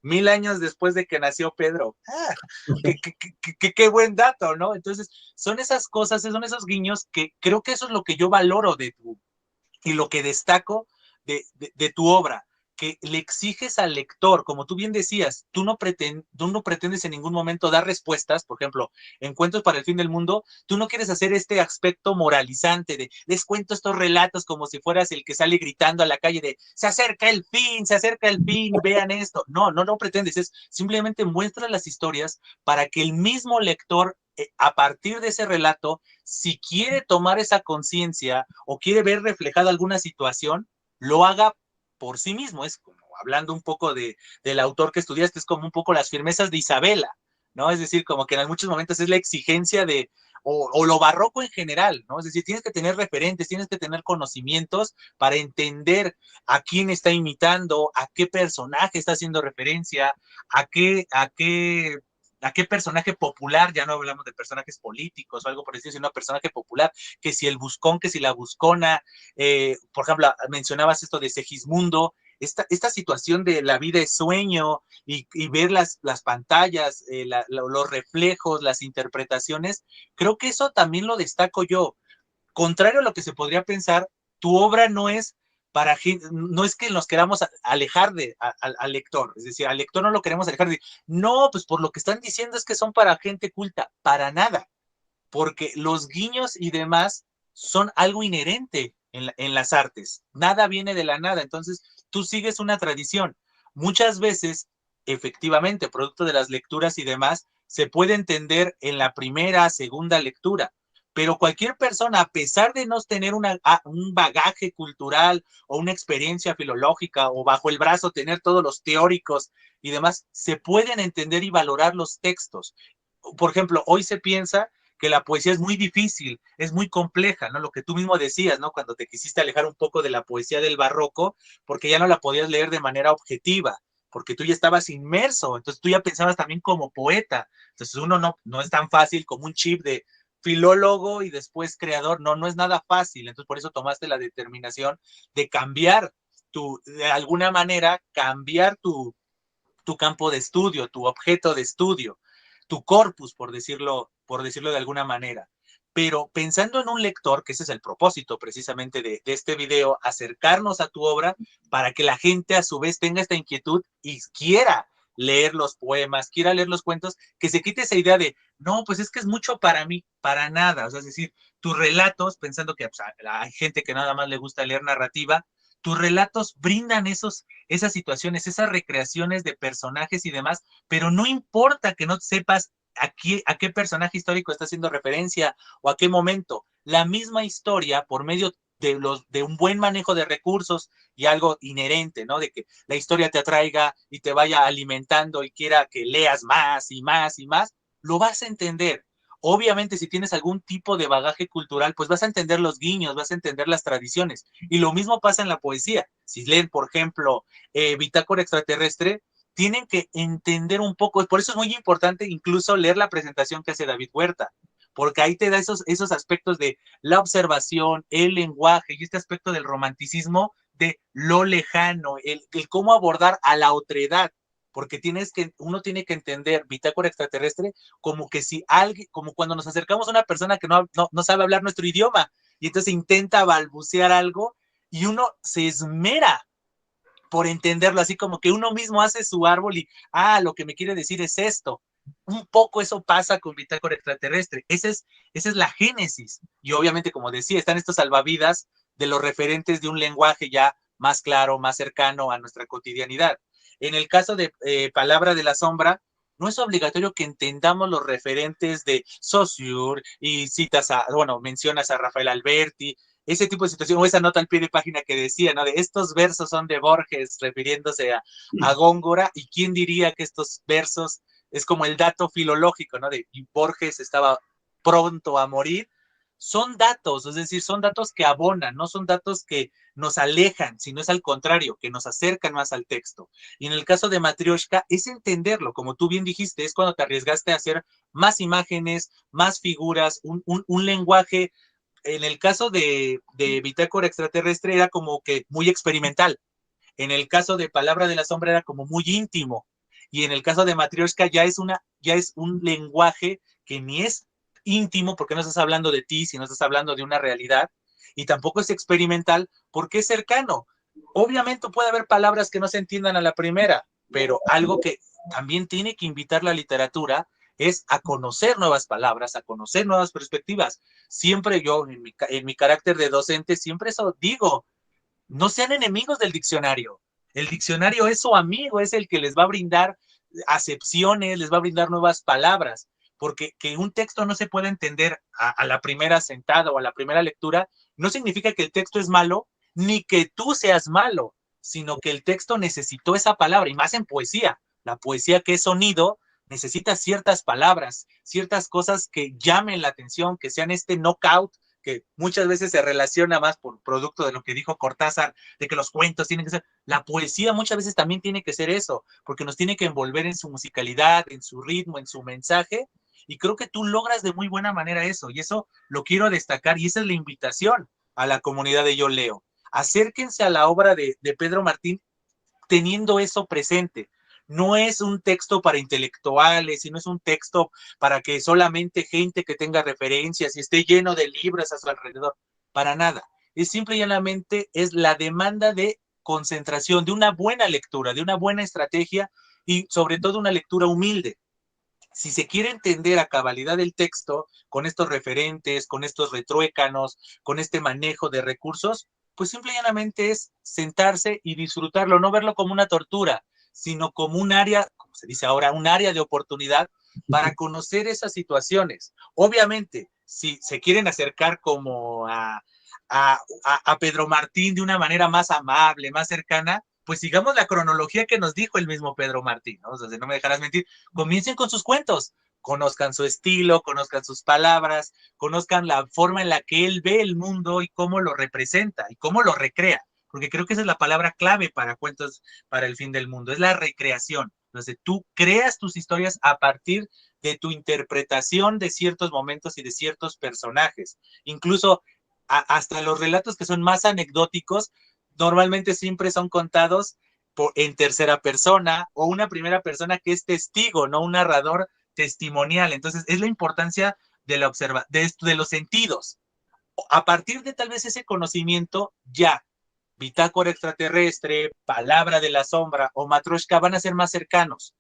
1000 años después de que nació Pedro. Qué buen dato, ¿no? Entonces, son esas cosas, son esos guiños que creo que eso es lo que yo valoro de tu, y lo que destaco de tu obra, que le exiges al lector, como tú bien decías, tú no pretendes en ningún momento dar respuestas, por ejemplo, en Cuentos para el Fin del Mundo, tú no quieres hacer este aspecto moralizante de les cuento estos relatos como si fueras el que sale gritando a la calle de se acerca el fin, vean esto. No, no, no pretendes, es simplemente muestra las historias para que el mismo lector, a partir de ese relato, si quiere tomar esa conciencia o quiere ver reflejada alguna situación, lo haga por sí mismo. Es como hablando un poco del autor que estudiaste, es como un poco las firmezas de Isabela, ¿no? Es decir, como que en muchos momentos es la exigencia o lo barroco en general, ¿no? Es decir, tienes que tener referentes, tienes que tener conocimientos para entender a quién está imitando, a qué personaje está haciendo referencia, a qué personaje popular, ya no hablamos de personajes políticos o algo por decir, sino personaje popular, que si el buscón, que si la buscona, por ejemplo, mencionabas esto de Segismundo, esta situación de la vida es sueño y ver las pantallas, los reflejos, las interpretaciones, creo que eso también lo destaco yo. Contrario a lo que se podría pensar, tu obra no es que nos queramos alejar al lector, es decir, al lector no lo queremos alejar no, pues por lo que están diciendo es que son para gente culta, para nada, porque los guiños y demás son algo inherente en las artes, nada viene de la nada, entonces tú sigues una tradición. Muchas veces, efectivamente, producto de las lecturas y demás, se puede entender en la primera, segunda lectura, pero cualquier persona, a pesar de no tener un bagaje cultural o una experiencia filológica o bajo el brazo tener todos los teóricos y demás, se pueden entender y valorar los textos. Por ejemplo, hoy se piensa que la poesía es muy difícil, es muy compleja, ¿no? Lo que tú mismo decías, ¿no? Cuando te quisiste alejar un poco de la poesía del barroco, porque ya no la podías leer de manera objetiva, porque tú ya estabas inmerso, entonces tú ya pensabas también como poeta. Entonces uno no es tan fácil como un chip de filólogo y después creador, no es nada fácil, entonces por eso tomaste la determinación de cambiar de alguna manera, cambiar tu campo de estudio, tu objeto de estudio, tu corpus, por decirlo de alguna manera. Pero pensando en un lector, que ese es el propósito precisamente de este video, acercarnos a tu obra para que la gente a su vez tenga esta inquietud y quiera leer los poemas, quiera leer los cuentos, que se quite esa idea de, no, pues es que es mucho para mí, para nada. O sea, es decir, tus relatos, pensando que pues, hay gente que nada más le gusta leer narrativa, tus relatos brindan esas situaciones, esas recreaciones de personajes y demás, pero no importa que no sepas a qué personaje histórico está haciendo referencia o a qué momento. La misma historia, por medio de un buen manejo de recursos y algo inherente, ¿no? De que la historia te atraiga y te vaya alimentando y quiera que leas más y más y más, lo vas a entender. Obviamente, si tienes algún tipo de bagaje cultural, pues vas a entender los guiños, vas a entender las tradiciones. Y lo mismo pasa en la poesía. Si leen, por ejemplo, Bitácora Extraterrestre, tienen que entender un poco. Por eso es muy importante incluso leer la presentación que hace David Huerta, porque ahí te da esos aspectos de la observación, el lenguaje y este aspecto del romanticismo, de lo lejano, el cómo abordar a la otredad, porque uno tiene que entender Bitácora Extraterrestre como que si alguien, como cuando nos acercamos a una persona que no sabe hablar nuestro idioma y entonces intenta balbucear algo y uno se esmera por entenderlo, así como que uno mismo hace su árbol y, lo que me quiere decir es esto. Un poco eso pasa con Bitácora Extraterrestre. Esa es la génesis. Y obviamente, como decía, están estos salvavidas de los referentes de un lenguaje ya más claro, más cercano a nuestra cotidianidad. En el caso de Palabra de la Sombra, no es obligatorio que entendamos los referentes de Saussure y mencionas a Rafael Alberti, ese tipo de situación, o esa nota al pie de página que decía, ¿no? De estos versos son de Borges, refiriéndose a Góngora, y quién diría que estos versos es como el dato filológico, ¿no? De Borges estaba pronto a morir. Son datos, es decir, son datos que abonan, no son datos que nos alejan, sino es al contrario, que nos acercan más al texto. Y en el caso de Matrioshka, es entenderlo, como tú bien dijiste, es cuando te arriesgaste a hacer más imágenes, más figuras, un lenguaje. En el caso de Bitácora Extraterrestre era como que muy experimental. En el caso de Palabra de la Sombra era como muy íntimo. Y en el caso de Matrioshka ya es un lenguaje que ni es íntimo porque no estás hablando de ti, sino estás hablando de una realidad. Y tampoco es experimental porque es cercano. Obviamente puede haber palabras que no se entiendan a la primera, pero algo que también tiene que invitar la literatura es a conocer nuevas palabras, a conocer nuevas perspectivas. Siempre yo, en mi carácter de docente, siempre eso digo, no sean enemigos del diccionario. El diccionario es su amigo, es el que les va a brindar acepciones, les va a brindar nuevas palabras, porque que un texto no se pueda entender a la primera sentada o a la primera lectura, no significa que el texto es malo, ni que tú seas malo, sino que el texto necesitó esa palabra, y más en poesía. La poesía que es sonido necesita ciertas palabras, ciertas cosas que llamen la atención, que sean este knockout, que muchas veces se relaciona más por producto de lo que dijo Cortázar, de que los cuentos tienen que ser, la poesía muchas veces también tiene que ser eso, porque nos tiene que envolver en su musicalidad, en su ritmo, en su mensaje, y creo que tú logras de muy buena manera eso, y eso lo quiero destacar, y esa es la invitación a la comunidad de Yo Leo. Acérquense a la obra de Pedro Martín teniendo eso presente. No es un texto para intelectuales, sino es un texto para que solamente gente que tenga referencias y esté lleno de libros a su alrededor. Para nada. Es simple y llanamente es la demanda de concentración, de una buena lectura, de una buena estrategia y sobre todo una lectura humilde. Si se quiere entender a cabalidad el texto, con estos referentes, con estos retruécanos, con este manejo de recursos, pues simple y llanamente es sentarse y disfrutarlo, no verlo como una tortura, sino como un área, como se dice ahora, un área de oportunidad para conocer esas situaciones. Obviamente, si se quieren acercar como a Pedro Martín de una manera más amable, más cercana, pues sigamos la cronología que nos dijo el mismo Pedro Martín, ¿no? O sea, si no me dejarás mentir, comiencen con sus cuentos, conozcan su estilo, conozcan sus palabras, conozcan la forma en la que él ve el mundo y cómo lo representa y cómo lo recrea, porque creo que esa es la palabra clave para Cuentos para el Fin del Mundo, es la recreación. Entonces, tú creas tus historias a partir de tu interpretación de ciertos momentos y de ciertos personajes. Incluso hasta los relatos que son más anecdóticos, normalmente siempre son contados en tercera persona o una primera persona que es testigo, no un narrador testimonial. Entonces, es la importancia de la de los sentidos. A partir de tal vez ese conocimiento, ya, Bitácora Extraterrestre, Palabra de la Sombra o Matryoshka van a ser más cercanos,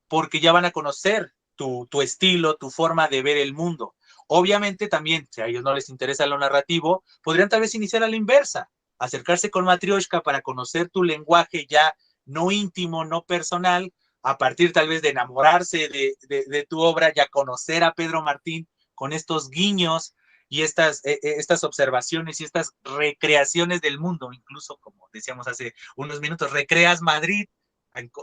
porque ya van a conocer tu estilo, tu forma de ver el mundo. Obviamente también, si a ellos no les interesa lo narrativo, podrían tal vez iniciar a la inversa, acercarse con Matryoshka para conocer tu lenguaje ya no íntimo, no personal, a partir tal vez de enamorarse de tu obra, ya conocer a Pedro Martín con estos guiños y estas observaciones y estas recreaciones del mundo, incluso como decíamos hace unos minutos, recreas Madrid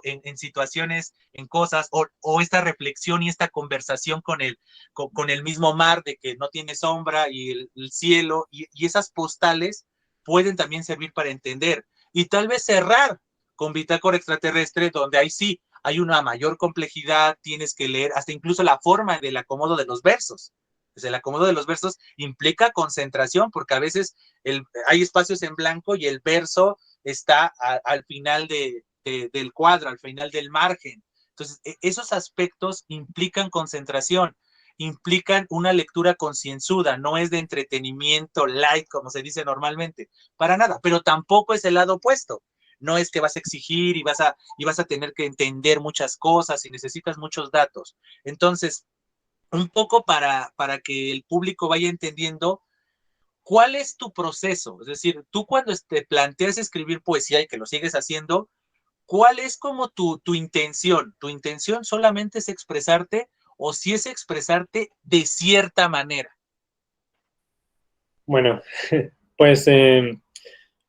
en situaciones, en cosas, o esta reflexión y esta conversación con el mismo mar de que no tiene sombra y el cielo, y esas postales pueden también servir para entender y tal vez cerrar con Bitácora Extraterrestre, donde ahí sí hay una mayor complejidad, tienes que leer hasta incluso la forma del acomodo de los versos. Pues el acomodo de los versos implica concentración, porque a veces hay espacios en blanco y el verso está al final del cuadro, al final del margen. Entonces, esos aspectos implican concentración, implican una lectura concienzuda, no es de entretenimiento light, como se dice normalmente, para nada, pero tampoco es el lado opuesto. No es que vas a exigir y vas a tener que entender muchas cosas y necesitas muchos datos. Entonces, un poco para que el público vaya entendiendo cuál es tu proceso. Es decir, tú cuando te planteas escribir poesía y que lo sigues haciendo, ¿cuál es como tu intención? ¿Tu intención solamente es expresarte o si es expresarte de cierta manera? Bueno, pues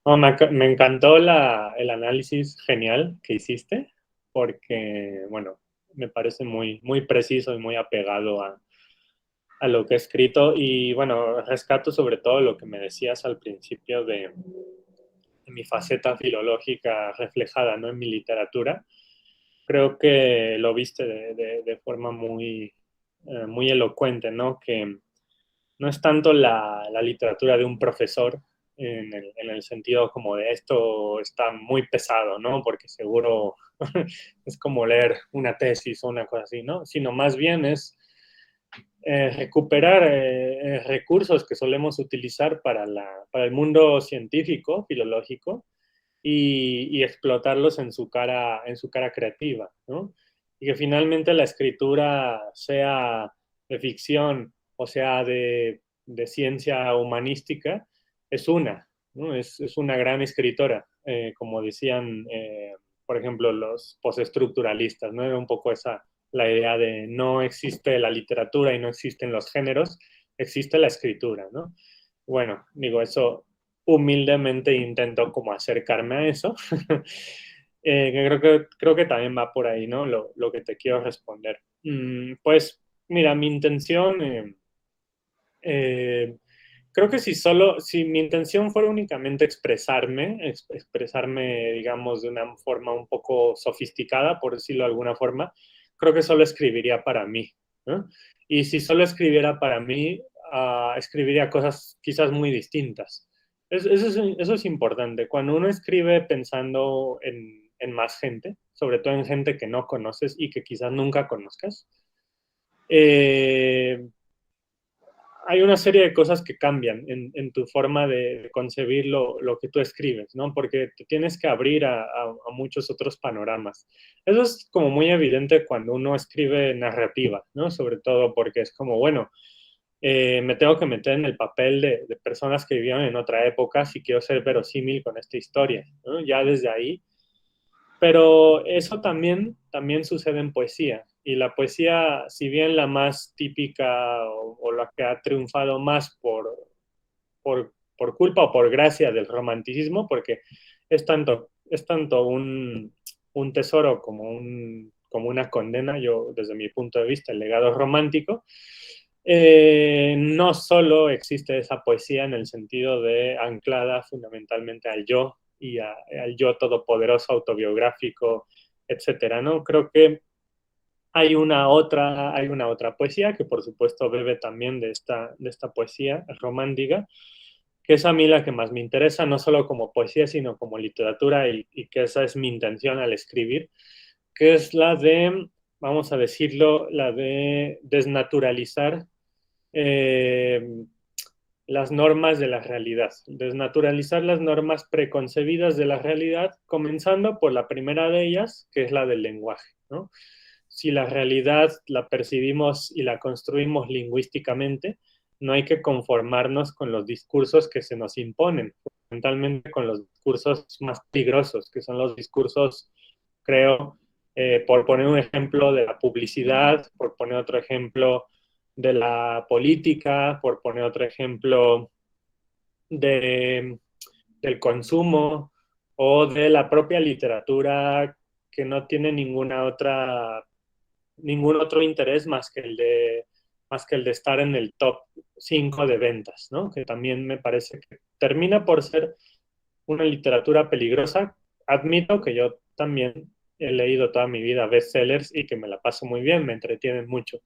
no, me encantó el análisis genial que hiciste, porque, bueno, me parece muy, muy preciso y muy apegado a lo que he escrito. Y bueno, rescato sobre todo lo que me decías al principio de mi faceta filológica reflejada, ¿no? En mi literatura. Creo que lo viste de forma muy, muy elocuente, ¿no? Que no es tanto la literatura de un profesor en el sentido como de esto está muy pesado, ¿no? Porque seguro es como leer una tesis o una cosa así, ¿no? Sino más bien es recuperar recursos que solemos utilizar para el mundo científico, filológico, y explotarlos en su cara creativa, ¿no? Y que finalmente la escritura sea de ficción o sea de ciencia humanística, es una, ¿no? Es una gran escritora, como decían, por ejemplo, los postestructuralistas, ¿no? Era un poco esa la idea de no existe la literatura y no existen los géneros, existe la escritura, ¿no? Bueno, digo, eso humildemente intento como acercarme a eso. Creo que también va por ahí, ¿no? Lo que te quiero responder. Pues, mira, mi intención, eh, creo que si mi intención fuera únicamente expresarme, digamos, de una forma un poco sofisticada, por decirlo de alguna forma, creo que solo escribiría para mí, ¿no? Y si solo escribiera para mí, escribiría cosas quizás muy distintas. Eso es importante. Cuando uno escribe pensando en más gente, sobre todo en gente que no conoces y que quizás nunca conozcas, eh, hay una serie de cosas que cambian en tu forma de concebir lo que tú escribes, ¿no? Porque te tienes que abrir a muchos otros panoramas. Eso es como muy evidente cuando uno escribe narrativa, ¿no? Sobre todo porque es como, bueno, me tengo que meter en el papel de personas que vivían en otra época si quiero ser verosímil con esta historia, ¿no? Ya desde ahí. Pero eso también sucede en poesía. Y la poesía, si bien la más típica o la que ha triunfado más por culpa o por gracia del romanticismo, porque es tanto un tesoro como una condena, yo desde mi punto de vista, el legado romántico, no solo existe esa poesía en el sentido de anclada fundamentalmente al yo y al yo todopoderoso autobiográfico, etcétera, ¿no? Creo que hay una otra poesía que por supuesto bebe también de esta poesía romántica, que es a mí la que más me interesa, no solo como poesía, sino como literatura y que esa es mi intención al escribir, que es la de, vamos a decirlo, la de desnaturalizar eh, las normas de la realidad, desnaturalizar las normas preconcebidas de la realidad, comenzando por la primera de ellas, que es la del lenguaje, ¿no? Si la realidad la percibimos y la construimos lingüísticamente, no hay que conformarnos con los discursos que se nos imponen, fundamentalmente con los discursos más peligrosos, que son los discursos, creo, por poner un ejemplo de la publicidad, por poner otro ejemplo de la política, por poner otro ejemplo de, del consumo o de la propia literatura que no tiene ningún otro interés más que el de estar en el top 5 de ventas, ¿no? Que también me parece que termina por ser una literatura peligrosa. Admito que yo también he leído toda mi vida bestsellers y que me la paso muy bien, me entretienen mucho.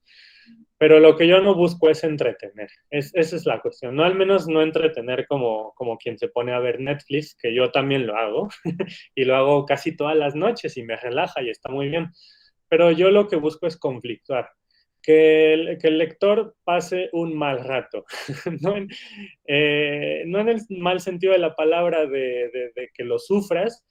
Pero lo que yo no busco es entretener. Esa es la cuestión. No, al menos no entretener como quien se pone a ver Netflix, que yo también lo hago, y lo hago casi todas las noches y me relaja y está muy bien. Pero yo lo que busco es conflictuar. Que el lector pase un mal rato, no no en el mal sentido de la palabra de que lo sufras,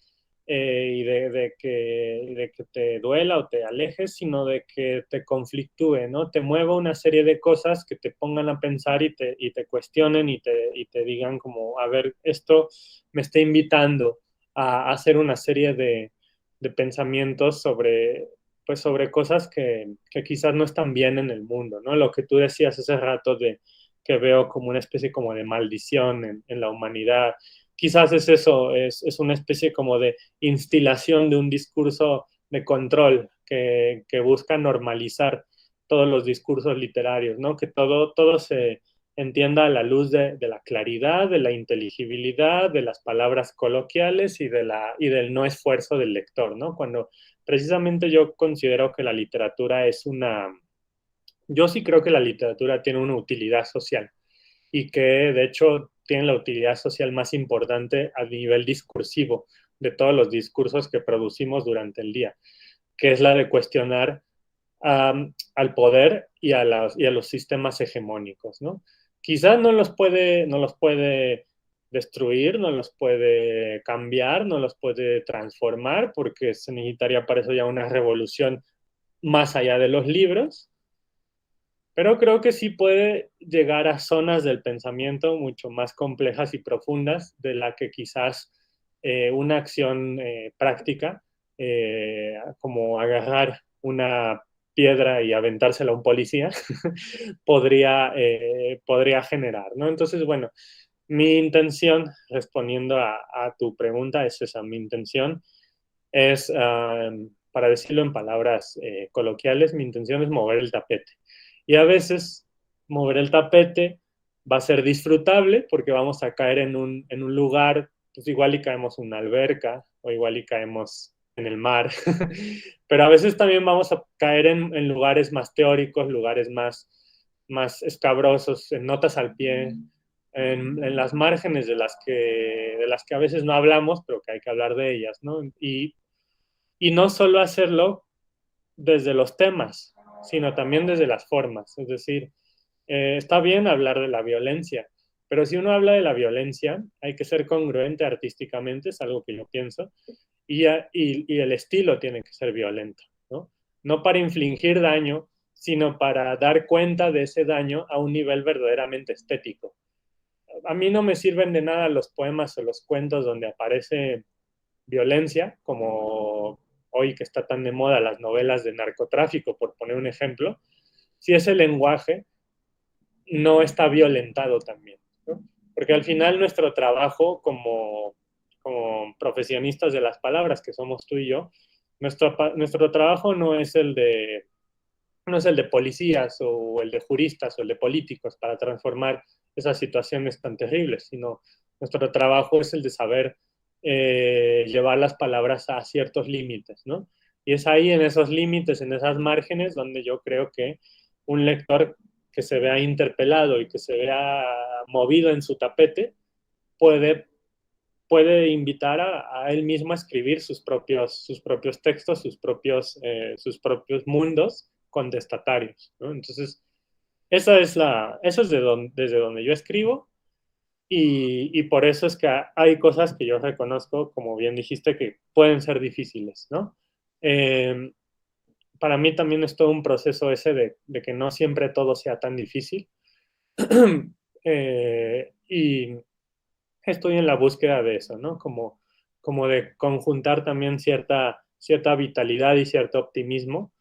de que te duela o te alejes, sino de que te conflictúe, ¿no? Te mueva una serie de cosas que te pongan a pensar y te cuestionen y te digan como, a ver, esto me está invitando a hacer una serie de pensamientos sobre, pues sobre cosas que quizás no están bien en el mundo, ¿no? Lo que tú decías hace rato de que veo como una especie como de maldición en la humanidad. Quizás es eso, es una especie como de instilación de un discurso de control que busca normalizar todos los discursos literarios, ¿no? Que todo se entienda a la luz de la claridad, de la inteligibilidad, de las palabras coloquiales y del no esfuerzo del lector, ¿no? Cuando precisamente yo considero que la literatura es una... Yo sí creo que la literatura tiene una utilidad social y que de hecho tiene la utilidad social más importante a nivel discursivo de todos los discursos que producimos durante el día, que es la de cuestionar al poder y a los sistemas hegemónicos, ¿no? Quizás no los puede destruir, no los puede cambiar, no los puede transformar, porque se necesitaría para eso ya una revolución más allá de los libros, pero creo que sí puede llegar a zonas del pensamiento mucho más complejas y profundas de la que quizás una acción práctica, como agarrar una piedra y aventársela a un policía, podría generar, ¿no? Entonces, bueno, mi intención, respondiendo a tu pregunta, es esa, mi intención es, para decirlo en palabras coloquiales, mi intención es mover el tapete. Y a veces mover el tapete va a ser disfrutable porque vamos a caer en un lugar, pues igual y caemos en una alberca o igual y caemos en el mar, pero a veces también vamos a caer en lugares más teóricos, lugares más escabrosos, en notas al pie, en las márgenes de las que a veces no hablamos, pero que hay que hablar de ellas, ¿no? Y no solo hacerlo desde los temas, sino también desde las formas. Es decir, está bien hablar de la violencia, pero si uno habla de la violencia, hay que ser congruente artísticamente, es algo que yo pienso, y el estilo tiene que ser violento, ¿no? No para infligir daño, sino para dar cuenta de ese daño a un nivel verdaderamente estético. A mí no me sirven de nada los poemas o los cuentos donde aparece violencia, como hoy que está tan de moda las novelas de narcotráfico, por poner un ejemplo, si ese lenguaje no está violentado también, ¿no? Porque al final nuestro trabajo como profesionistas de las palabras, que somos tú y yo, nuestro trabajo no es el de policías o el de juristas o el de políticos para transformar esas situaciones tan terribles, sino nuestro trabajo es el de saber llevar las palabras a ciertos límites, ¿no? Y es ahí en esos límites, en esas márgenes, donde yo creo que un lector que se vea interpelado y que se vea movido en su tapete puede, puede invitar a él mismo a escribir sus propios textos, sus propios mundos contestatarios, ¿no? Entonces, eso es desde donde yo escribo y por eso es que hay cosas que yo reconozco, como bien dijiste, que pueden ser difíciles, ¿no? Eh, para mí también es todo un proceso ese de que no siempre todo sea tan difícil. Y estoy en la búsqueda de eso, ¿no? Como de conjuntar también cierta vitalidad y cierto optimismo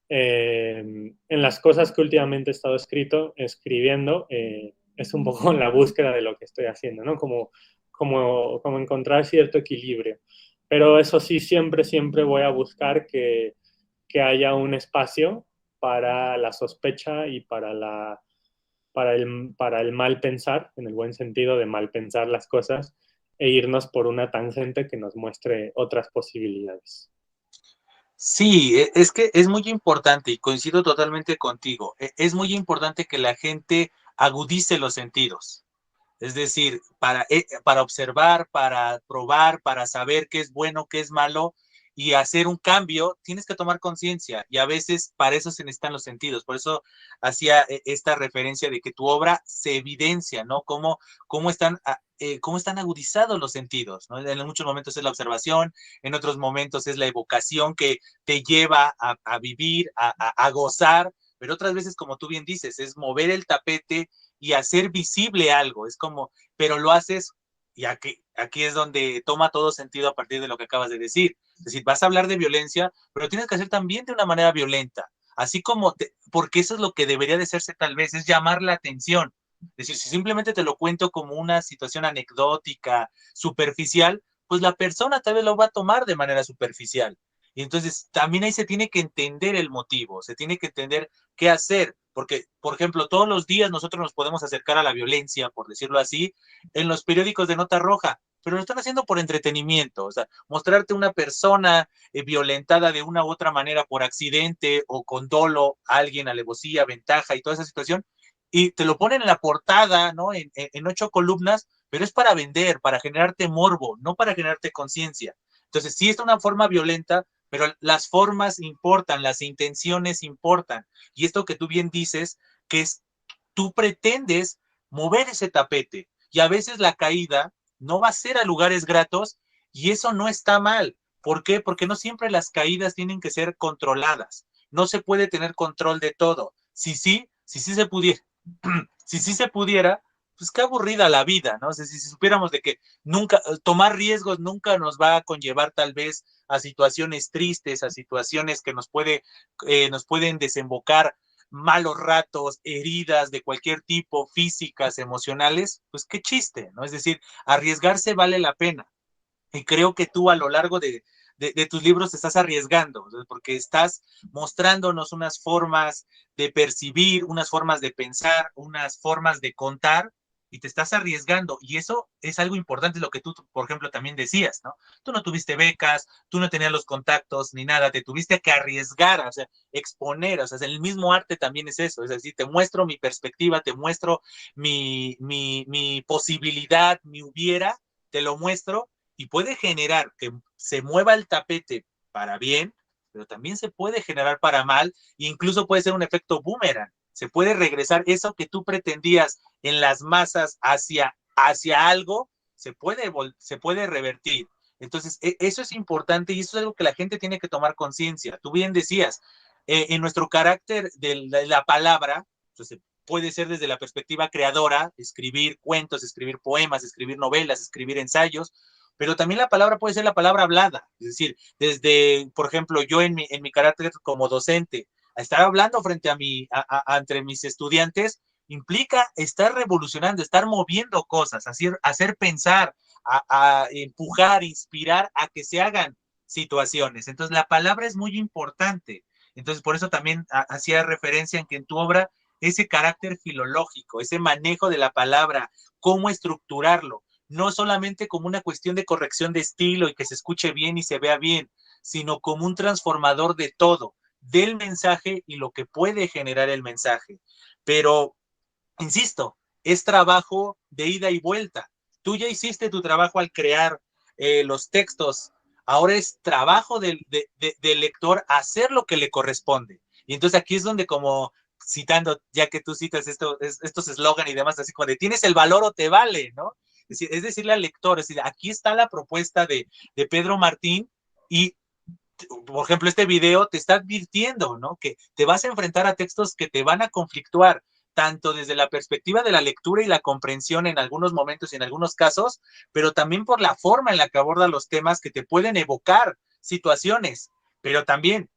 en las cosas que últimamente he estado escribiendo. Es un poco la búsqueda de lo que estoy haciendo, ¿no? Como encontrar cierto equilibrio. Pero eso sí, siempre voy a buscar que haya un espacio para la sospecha y para el mal pensar, en el buen sentido de mal pensar las cosas, e irnos por una tangente que nos muestre otras posibilidades. Sí, es que es muy importante y coincido totalmente contigo. Es muy importante que la gente agudice los sentidos. Es decir, para observar, para probar, para saber qué es bueno, qué es malo y hacer un cambio, tienes que tomar conciencia y a veces para eso se necesitan los sentidos. Por eso hacía esta referencia de que tu obra se evidencia, ¿no? Cómo están agudizados los sentidos, ¿no? En muchos momentos es la observación, en otros momentos es la evocación que te lleva a vivir, a gozar, pero otras veces, como tú bien dices, es mover el tapete y hacer visible algo. Es como, pero lo haces, y aquí es donde toma todo sentido a partir de lo que acabas de decir. Es decir, vas a hablar de violencia, pero tienes que hacer también de una manera violenta. Así como, porque eso es lo que debería de hacerse tal vez, es llamar la atención. Es decir, si simplemente te lo cuento como una situación anecdótica, superficial, pues la persona tal vez lo va a tomar de manera superficial. Y entonces también ahí se tiene que entender el motivo, se tiene que entender qué hacer, porque, por ejemplo, todos los días nosotros nos podemos acercar a la violencia, por decirlo así, en los periódicos de nota roja, pero lo están haciendo por entretenimiento, o sea, mostrarte una persona violentada de una u otra manera por accidente o con dolo, alguien, alevosía, ventaja y toda esa situación, y te lo ponen en la portada, ¿no? En 8 columnas, pero es para vender, para generarte morbo, no para generarte conciencia. Entonces, sí es una forma violenta, pero las formas importan, las intenciones importan. Y esto que tú bien dices, que es, tú pretendes mover ese tapete y a veces la caída no va a ser a lugares gratos y eso no está mal. ¿Por qué? Porque no siempre las caídas tienen que ser controladas. No se puede tener control de todo. Si sí se pudiera, si sí se pudiera, pues qué aburrida la vida, ¿no? O sea, si supiéramos de que nunca, tomar riesgos nunca nos va a conllevar tal vez a situaciones tristes, a situaciones que nos pueden desembocar malos ratos, heridas de cualquier tipo, físicas, emocionales, pues qué chiste, ¿no? Es decir, arriesgarse vale la pena. Y creo que tú a lo largo de tus libros te estás arriesgando, porque estás mostrándonos unas formas de percibir, unas formas de pensar, unas formas de contar, y te estás arriesgando. Y eso es algo importante, lo que tú, por ejemplo, también decías, ¿no? Tú no tuviste becas, tú no tenías los contactos ni nada, te tuviste que arriesgar, o sea, exponer, o sea, el mismo arte también es eso, es decir, te muestro mi perspectiva, te muestro mi posibilidad, mi hubiera, te lo muestro y puede generar que se mueva el tapete para bien, pero también se puede generar para mal e incluso puede ser un efecto boomerang. Se puede regresar eso que tú pretendías en las masas hacia algo, se puede revertir. Entonces, eso es importante y eso es algo que la gente tiene que tomar conciencia. Tú bien decías, en nuestro carácter de la palabra, entonces, puede ser desde la perspectiva creadora, escribir cuentos, escribir poemas, escribir novelas, escribir ensayos, pero también la palabra puede ser la palabra hablada, es decir, desde, por ejemplo, yo en mi carácter como docente, a estar hablando frente entre mis estudiantes, implica estar revolucionando, estar moviendo cosas, hacer pensar, a empujar, inspirar a que se hagan situaciones. Entonces, la palabra es muy importante. Entonces, por eso también hacía referencia en que en tu obra ese carácter filológico, ese manejo de la palabra, cómo estructurarlo, no solamente como una cuestión de corrección de estilo y que se escuche bien y se vea bien, sino como un transformador de todo, del mensaje y lo que puede generar el mensaje. Pero, insisto, es trabajo de ida y vuelta. Tú ya hiciste tu trabajo al crear los textos, ahora es trabajo del lector hacer lo que le corresponde. Y entonces aquí es donde como citando, ya que tú citas estos eslogan y demás, así como de tienes el valor o te vale, ¿no? Es decirle al lector, es decir, aquí está la propuesta de Pedro Martín y, por ejemplo, este video te está advirtiendo, ¿no? Que te vas a enfrentar a textos que te van a conflictuar, tanto desde la perspectiva de la lectura y la comprensión en algunos momentos y en algunos casos, pero también por la forma en la que aborda los temas que te pueden evocar situaciones. pero también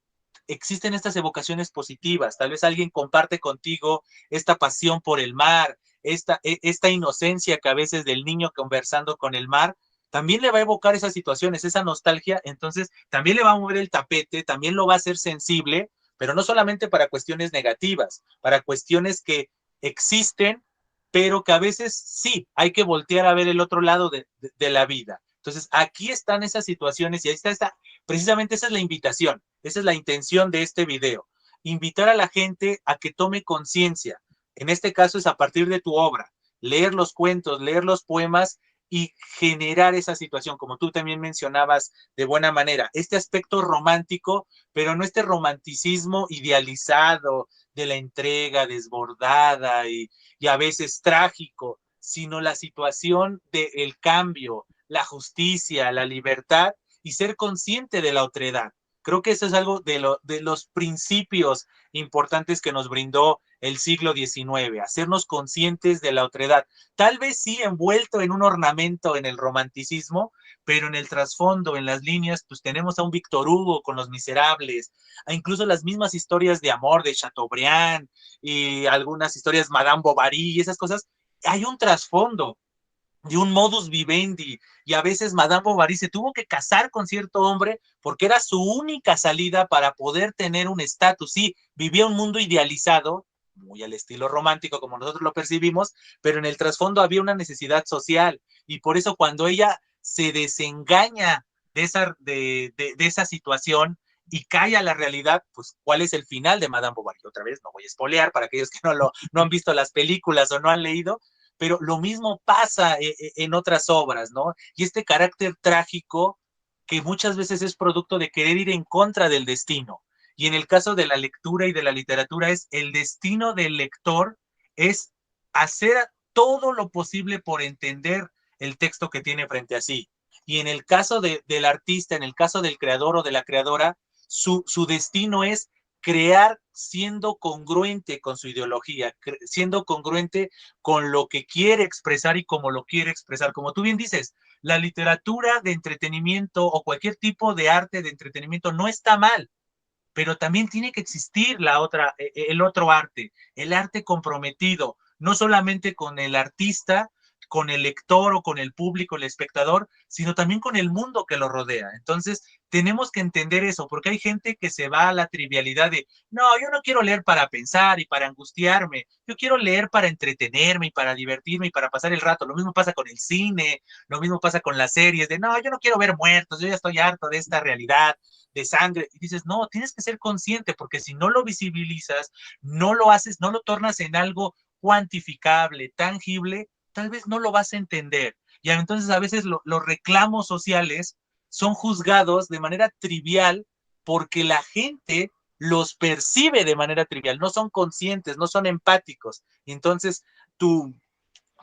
existen estas evocaciones positivas. Tal vez alguien comparte contigo esta pasión por el mar, esta inocencia que a veces del niño conversando con el mar, también le va a evocar esas situaciones, esa nostalgia, entonces también le va a mover el tapete, también lo va a hacer sensible, pero no solamente para cuestiones negativas, para cuestiones que existen, pero que a veces sí hay que voltear a ver el otro lado de la vida. Entonces, aquí están esas situaciones y ahí está, precisamente esa es la invitación, esa es la intención de este video, invitar a la gente a que tome conciencia. En este caso es a partir de tu obra, leer los cuentos, leer los poemas y generar esa situación, como tú también mencionabas de buena manera, este aspecto romántico, pero no este romanticismo idealizado de la entrega desbordada y a veces trágico, sino la situación del cambio, la justicia, la libertad y ser consciente de la otredad. Creo que eso es algo de los principios importantes que nos brindó el siglo XIX, hacernos conscientes de la otredad. Tal vez sí envuelto en un ornamento en el romanticismo, pero en el trasfondo, en las líneas, pues tenemos a un Víctor Hugo con Los Miserables, a incluso las mismas historias de amor de Chateaubriand y algunas historias Madame Bovary y esas cosas. Hay un trasfondo de un modus vivendi, y a veces Madame Bovary se tuvo que casar con cierto hombre porque era su única salida para poder tener un estatus. Sí, vivía un mundo idealizado, muy al estilo romántico como nosotros lo percibimos, pero en el trasfondo había una necesidad social, y por eso cuando ella se desengaña de esa situación y cae a la realidad, pues ¿cuál es el final de Madame Bovary? Otra vez, no voy a espolear para aquellos que no han visto las películas o no han leído, pero lo mismo pasa en otras obras, ¿no? Y este carácter trágico que muchas veces es producto de querer ir en contra del destino. Y en el caso de la lectura y de la literatura es el destino del lector es hacer todo lo posible por entender el texto que tiene frente a sí. Y en el caso del artista, en el caso del creador o de la creadora, su destino es crear siendo congruente con su ideología, siendo congruente con lo que quiere expresar y como lo quiere expresar. Como tú bien dices, la literatura de entretenimiento o cualquier tipo de arte de entretenimiento no está mal, pero también tiene que existir el otro arte, el arte comprometido, no solamente con el artista, con el lector o con el público, el espectador, sino también con el mundo que lo rodea. Entonces, tenemos que entender eso, porque hay gente que se va a la trivialidad de, no, yo no quiero leer para pensar y para angustiarme, yo quiero leer para entretenerme y para divertirme y para pasar el rato. Lo mismo pasa con el cine, lo mismo pasa con las series, de, no, yo no quiero ver muertos, yo ya estoy harto de esta realidad de sangre, y dices, no, tienes que ser consciente, porque si no lo visibilizas, no lo haces, no lo tornas en algo cuantificable, tangible, tal vez no lo vas a entender. Y entonces a veces los reclamos sociales son juzgados de manera trivial porque la gente los percibe de manera trivial, no son conscientes, no son empáticos. Y entonces tu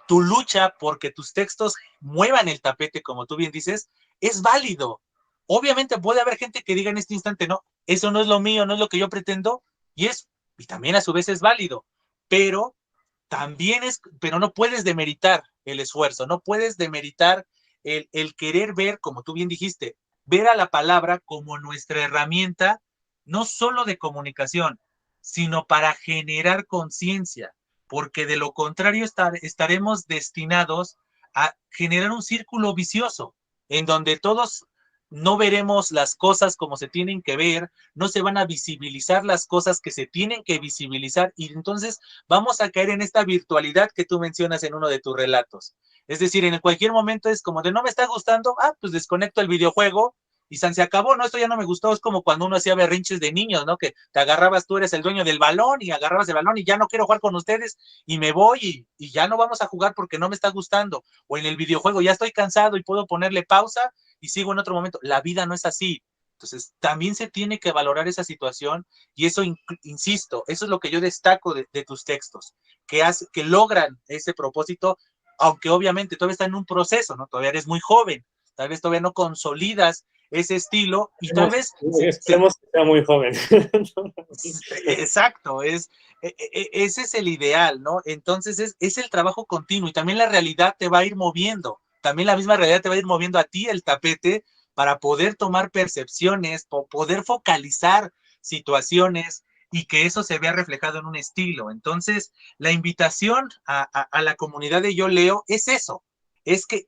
lucha porque tus textos muevan el tapete, como tú bien dices, es válido. Obviamente puede haber gente que diga en este instante, no, eso no es lo mío, no es lo que yo pretendo, y también a su vez es válido, pero pero no puedes demeritar el esfuerzo, no puedes demeritar el querer ver, como tú bien dijiste, ver a la palabra como nuestra herramienta, no solo de comunicación, sino para generar conciencia, porque de lo contrario estaremos destinados a generar un círculo vicioso, en donde todos no veremos las cosas como se tienen que ver, no se van a visibilizar las cosas que se tienen que visibilizar, y entonces vamos a caer en esta virtualidad que tú mencionas en uno de tus relatos. Es decir, en cualquier momento es como de no me está gustando, pues desconecto el videojuego y se acabó, ¿no? Esto ya no me gustó, es como cuando uno hacía berrinches de niños, ¿no? Que te agarrabas, tú eres el dueño del balón y agarrabas el balón y ya no quiero jugar con ustedes y me voy y ya no vamos a jugar porque no me está gustando. O en el videojuego, ya estoy cansado y puedo ponerle pausa y sigo en otro momento. La vida no es así. Entonces, también se tiene que valorar esa situación y eso, insisto, eso es lo que yo destaco de tus textos, que logran ese propósito, aunque obviamente todavía está en un proceso, ¿no? Todavía eres muy joven, tal vez todavía no consolidas ese estilo y tal vez esperemos que sea muy joven. Exacto, ese es el ideal, ¿no? Entonces es el trabajo continuo y también la realidad te va a ir moviendo, también la misma realidad te va a ir moviendo a ti el tapete para poder tomar percepciones, poder focalizar situaciones y que eso se vea reflejado en un estilo. Entonces, la invitación a la comunidad de Yo Leo es eso, es que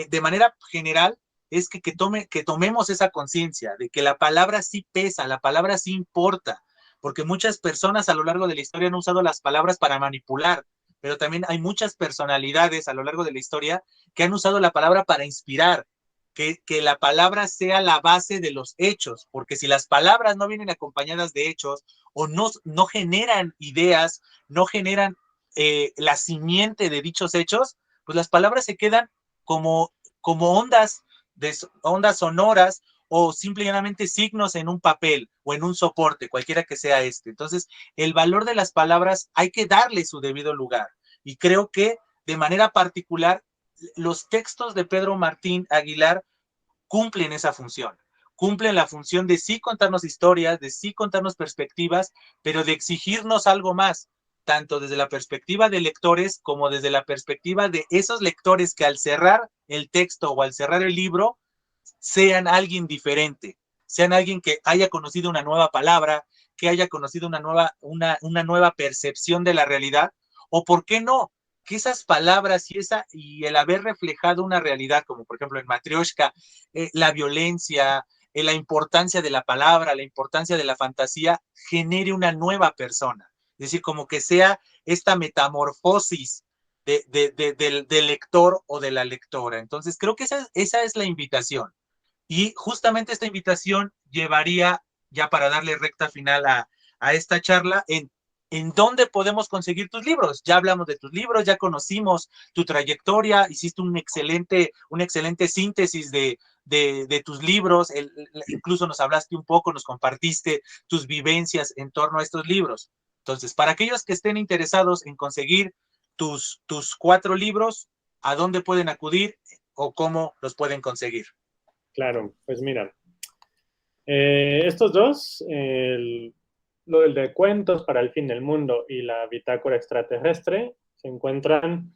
de manera general, es que tomemos esa conciencia de que la palabra sí pesa, la palabra sí importa, porque muchas personas a lo largo de la historia han usado las palabras para manipular, pero también hay muchas personalidades a lo largo de la historia que han usado la palabra para inspirar, que la palabra sea la base de los hechos, porque si las palabras no vienen acompañadas de hechos o no generan ideas, no generan la simiente de dichos hechos, pues las palabras se quedan como ondas sonoras o simplemente signos en un papel o en un soporte, cualquiera que sea este. Entonces, el valor de las palabras hay que darle su debido lugar. Y creo que de manera particular los textos de Pedro Martín Aguilar cumplen esa función. Cumplen la función de sí contarnos historias, de sí contarnos perspectivas, pero de exigirnos algo más, tanto desde la perspectiva de lectores como desde la perspectiva de esos lectores que al cerrar el texto o al cerrar el libro sean alguien diferente, sean alguien que haya conocido una nueva palabra, que haya conocido una nueva percepción de la realidad, o por qué no, que esas palabras y el haber reflejado una realidad, como por ejemplo en Matryoshka, la violencia, la importancia de la palabra, la importancia de la fantasía, genere una nueva persona. Es decir, como que sea esta metamorfosis del lector o de la lectora. Entonces, creo que esa es la invitación. Y justamente esta invitación llevaría, ya para darle recta final a esta charla, en dónde podemos conseguir tus libros. Ya hablamos de tus libros, ya conocimos tu trayectoria, hiciste una excelente síntesis de tus libros, incluso nos hablaste un poco, nos compartiste tus vivencias en torno a estos libros. Entonces, para aquellos que estén interesados en conseguir tus 4 libros, ¿a dónde pueden acudir o cómo los pueden conseguir? Claro, pues mira, estos dos, el de Cuentos para el Fin del Mundo y la Bitácora Extraterrestre, se encuentran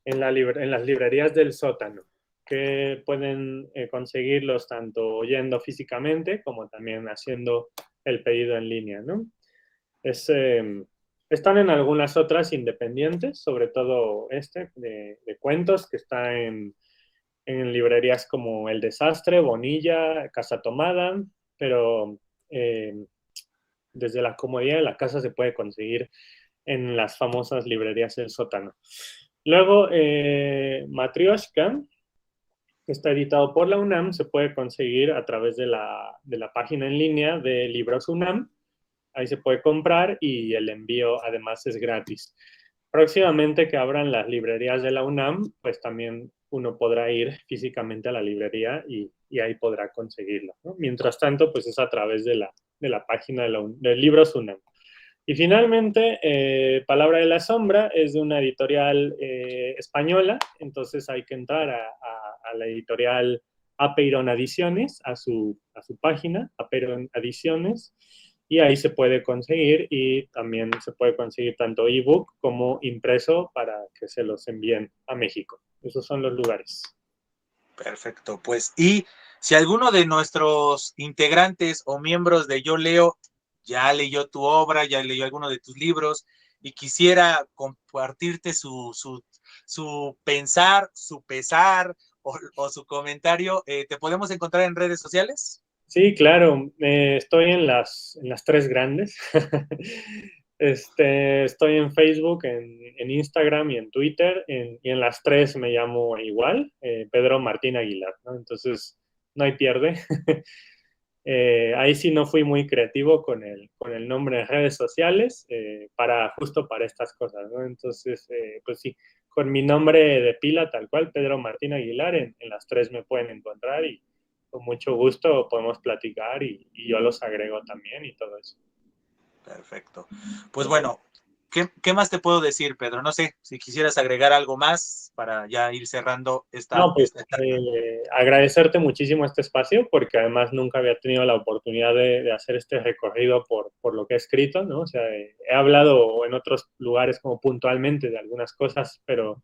en las librerías del sótano, que pueden conseguirlos tanto yendo físicamente como también haciendo el pedido en línea, ¿no? Es, están en algunas otras independientes, sobre todo este de cuentos, que está en librerías como El Desastre, Bonilla, Casa Tomada, pero eh, desde la comodidad de la casa se puede conseguir en las famosas librerías del sótano. Luego, Matryoshka, que está editado por la UNAM, se puede conseguir a través de la página en línea de Libros UNAM. Ahí se puede comprar y el envío además es gratis. Próximamente que abran las librerías de la UNAM, pues también uno podrá ir físicamente a la librería y ahí podrá conseguirlo, ¿no? Mientras tanto, pues es a través de la página de Libros UNAM. Y finalmente, Palabra de la Sombra es de una editorial española, entonces hay que entrar a la editorial Apeiron Ediciones, a su página, Apeiron Ediciones, y ahí se puede conseguir y también se puede conseguir tanto ebook como impreso para que se los envíen a México. Esos son los lugares. Perfecto, pues, y si alguno de nuestros integrantes o miembros de Yo Leo ya leyó tu obra, ya leyó alguno de tus libros y quisiera compartirte su pensar, su pesar o su comentario, ¿te podemos encontrar en redes sociales? Sí, claro, estoy en las tres grandes. Estoy en Facebook, en Instagram y en Twitter, y en las tres me llamo igual, Pedro Martín Aguilar, ¿no? Entonces, no hay pierde. Ahí sí no fui muy creativo con el nombre en redes sociales, justo para estas cosas, ¿no? Entonces, pues sí, con mi nombre de pila tal cual, Pedro Martín Aguilar, en las tres me pueden encontrar y con mucho gusto podemos platicar y yo los agrego también y todo eso. Perfecto. Pues bueno, ¿qué más te puedo decir, Pedro? No sé si quisieras agregar algo más para ya ir cerrando No, pues esta charla. agradecerte muchísimo este espacio porque además nunca había tenido la oportunidad de hacer este recorrido por lo que he escrito, ¿no? O sea, he hablado en otros lugares como puntualmente de algunas cosas, pero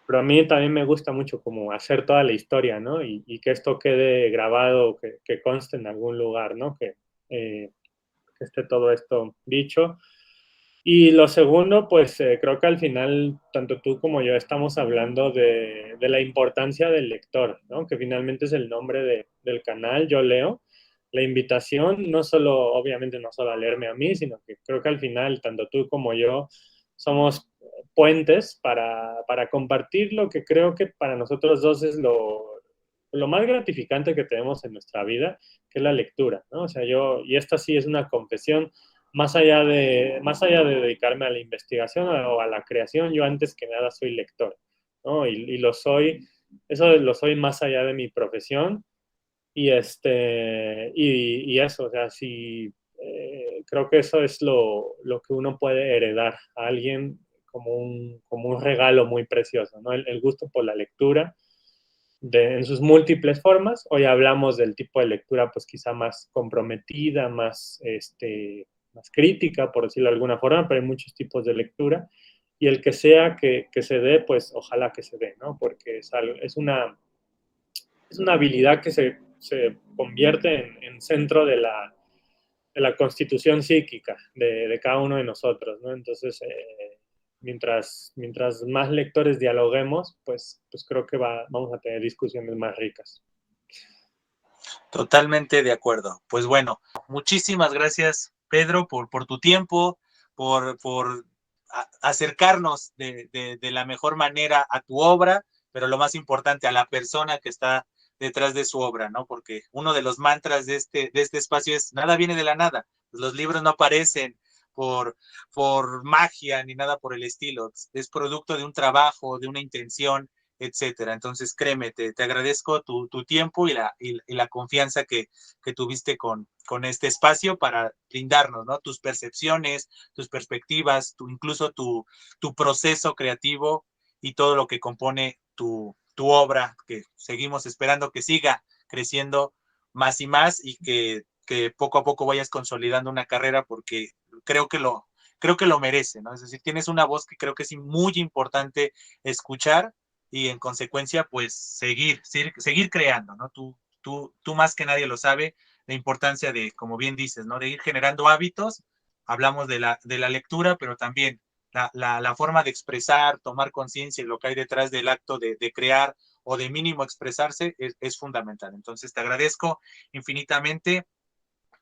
pero a mí también me gusta mucho como hacer toda la historia, ¿no? Y que esto quede grabado, que conste en algún lugar, ¿no? Que esté todo esto dicho. Y lo segundo, pues creo que al final, tanto tú como yo estamos hablando de la importancia del lector, ¿no? Que finalmente es el nombre del canal, Yo Leo. La invitación, no solo, obviamente no solo a leerme a mí, sino que creo que al final, tanto tú como yo, somos puentes para compartir lo que creo que para nosotros dos es lo más gratificante que tenemos en nuestra vida, que es la lectura, ¿no? O sea, y esta sí es una confesión, más allá de dedicarme a la investigación o a la creación, yo antes que nada soy lector, ¿no? Y lo soy, eso lo soy más allá de mi profesión, y eso, o sea, sí, creo que eso es lo que uno puede heredar a alguien como un regalo muy precioso, ¿no? El gusto por la lectura en sus múltiples formas. Hoy hablamos del tipo de lectura, pues quizá más comprometida, más crítica, por decirlo de alguna forma, pero hay muchos tipos de lectura. Y el que sea que se dé, pues ojalá que se dé, ¿no? Porque es una habilidad que se convierte en centro de la constitución psíquica de cada uno de nosotros, ¿no? Entonces, mientras más lectores dialoguemos, pues creo que vamos a tener discusiones más ricas. Totalmente de acuerdo. Pues bueno, muchísimas gracias, Pedro, por tu tiempo, por acercarnos de la mejor manera a tu obra, pero lo más importante, a la persona que está detrás de su obra, ¿no? Porque uno de los mantras de este espacio es, nada viene de la nada. Los libros no aparecen por, por magia ni nada por el estilo. Es producto de un trabajo, de una intención, etcétera. Entonces, créeme, te agradezco tu tiempo y la confianza que tuviste con este espacio para brindarnos, ¿no? Tus percepciones, tus perspectivas, incluso tu proceso creativo y todo lo que compone tu obra, que seguimos esperando que siga creciendo más y más y que poco a poco vayas consolidando una carrera porque creo que creo que lo merece, ¿no? Es decir, tienes una voz que creo que es muy importante escuchar y en consecuencia, pues seguir creando, ¿no? Tú más que nadie lo sabe, la importancia de, como bien dices, ¿no? De ir generando hábitos. Hablamos de la lectura, pero también la forma de expresar, tomar conciencia de lo que hay detrás del acto de crear o de mínimo expresarse es fundamental. Entonces, te agradezco infinitamente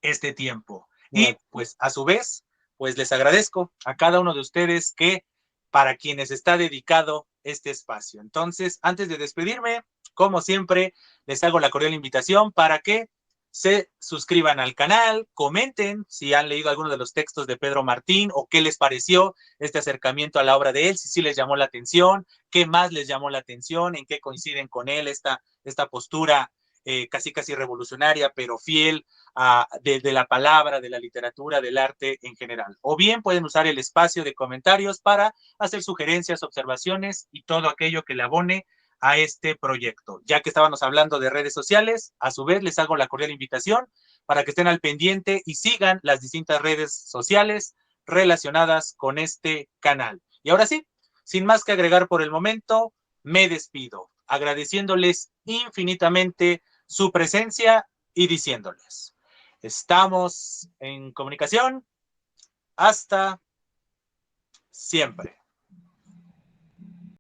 este tiempo. Y pues a su vez, pues les agradezco a cada uno de ustedes que para quienes está dedicado este espacio. Entonces, antes de despedirme, como siempre, les hago la cordial invitación para que se suscriban al canal, comenten si han leído alguno de los textos de Pedro Martín o qué les pareció este acercamiento a la obra de él, si sí les llamó la atención, qué más les llamó la atención, en qué coinciden con él esta postura casi revolucionaria, pero fiel de la palabra, de la literatura, del arte en general. O bien pueden usar el espacio de comentarios para hacer sugerencias, observaciones y todo aquello que le abone a este proyecto. Ya que estábamos hablando de redes sociales, a su vez les hago la cordial invitación para que estén al pendiente y sigan las distintas redes sociales relacionadas con este canal. Y ahora sí, sin más que agregar por el momento, me despido, agradeciéndoles infinitamente su presencia y diciéndoles, estamos en comunicación. Hasta siempre.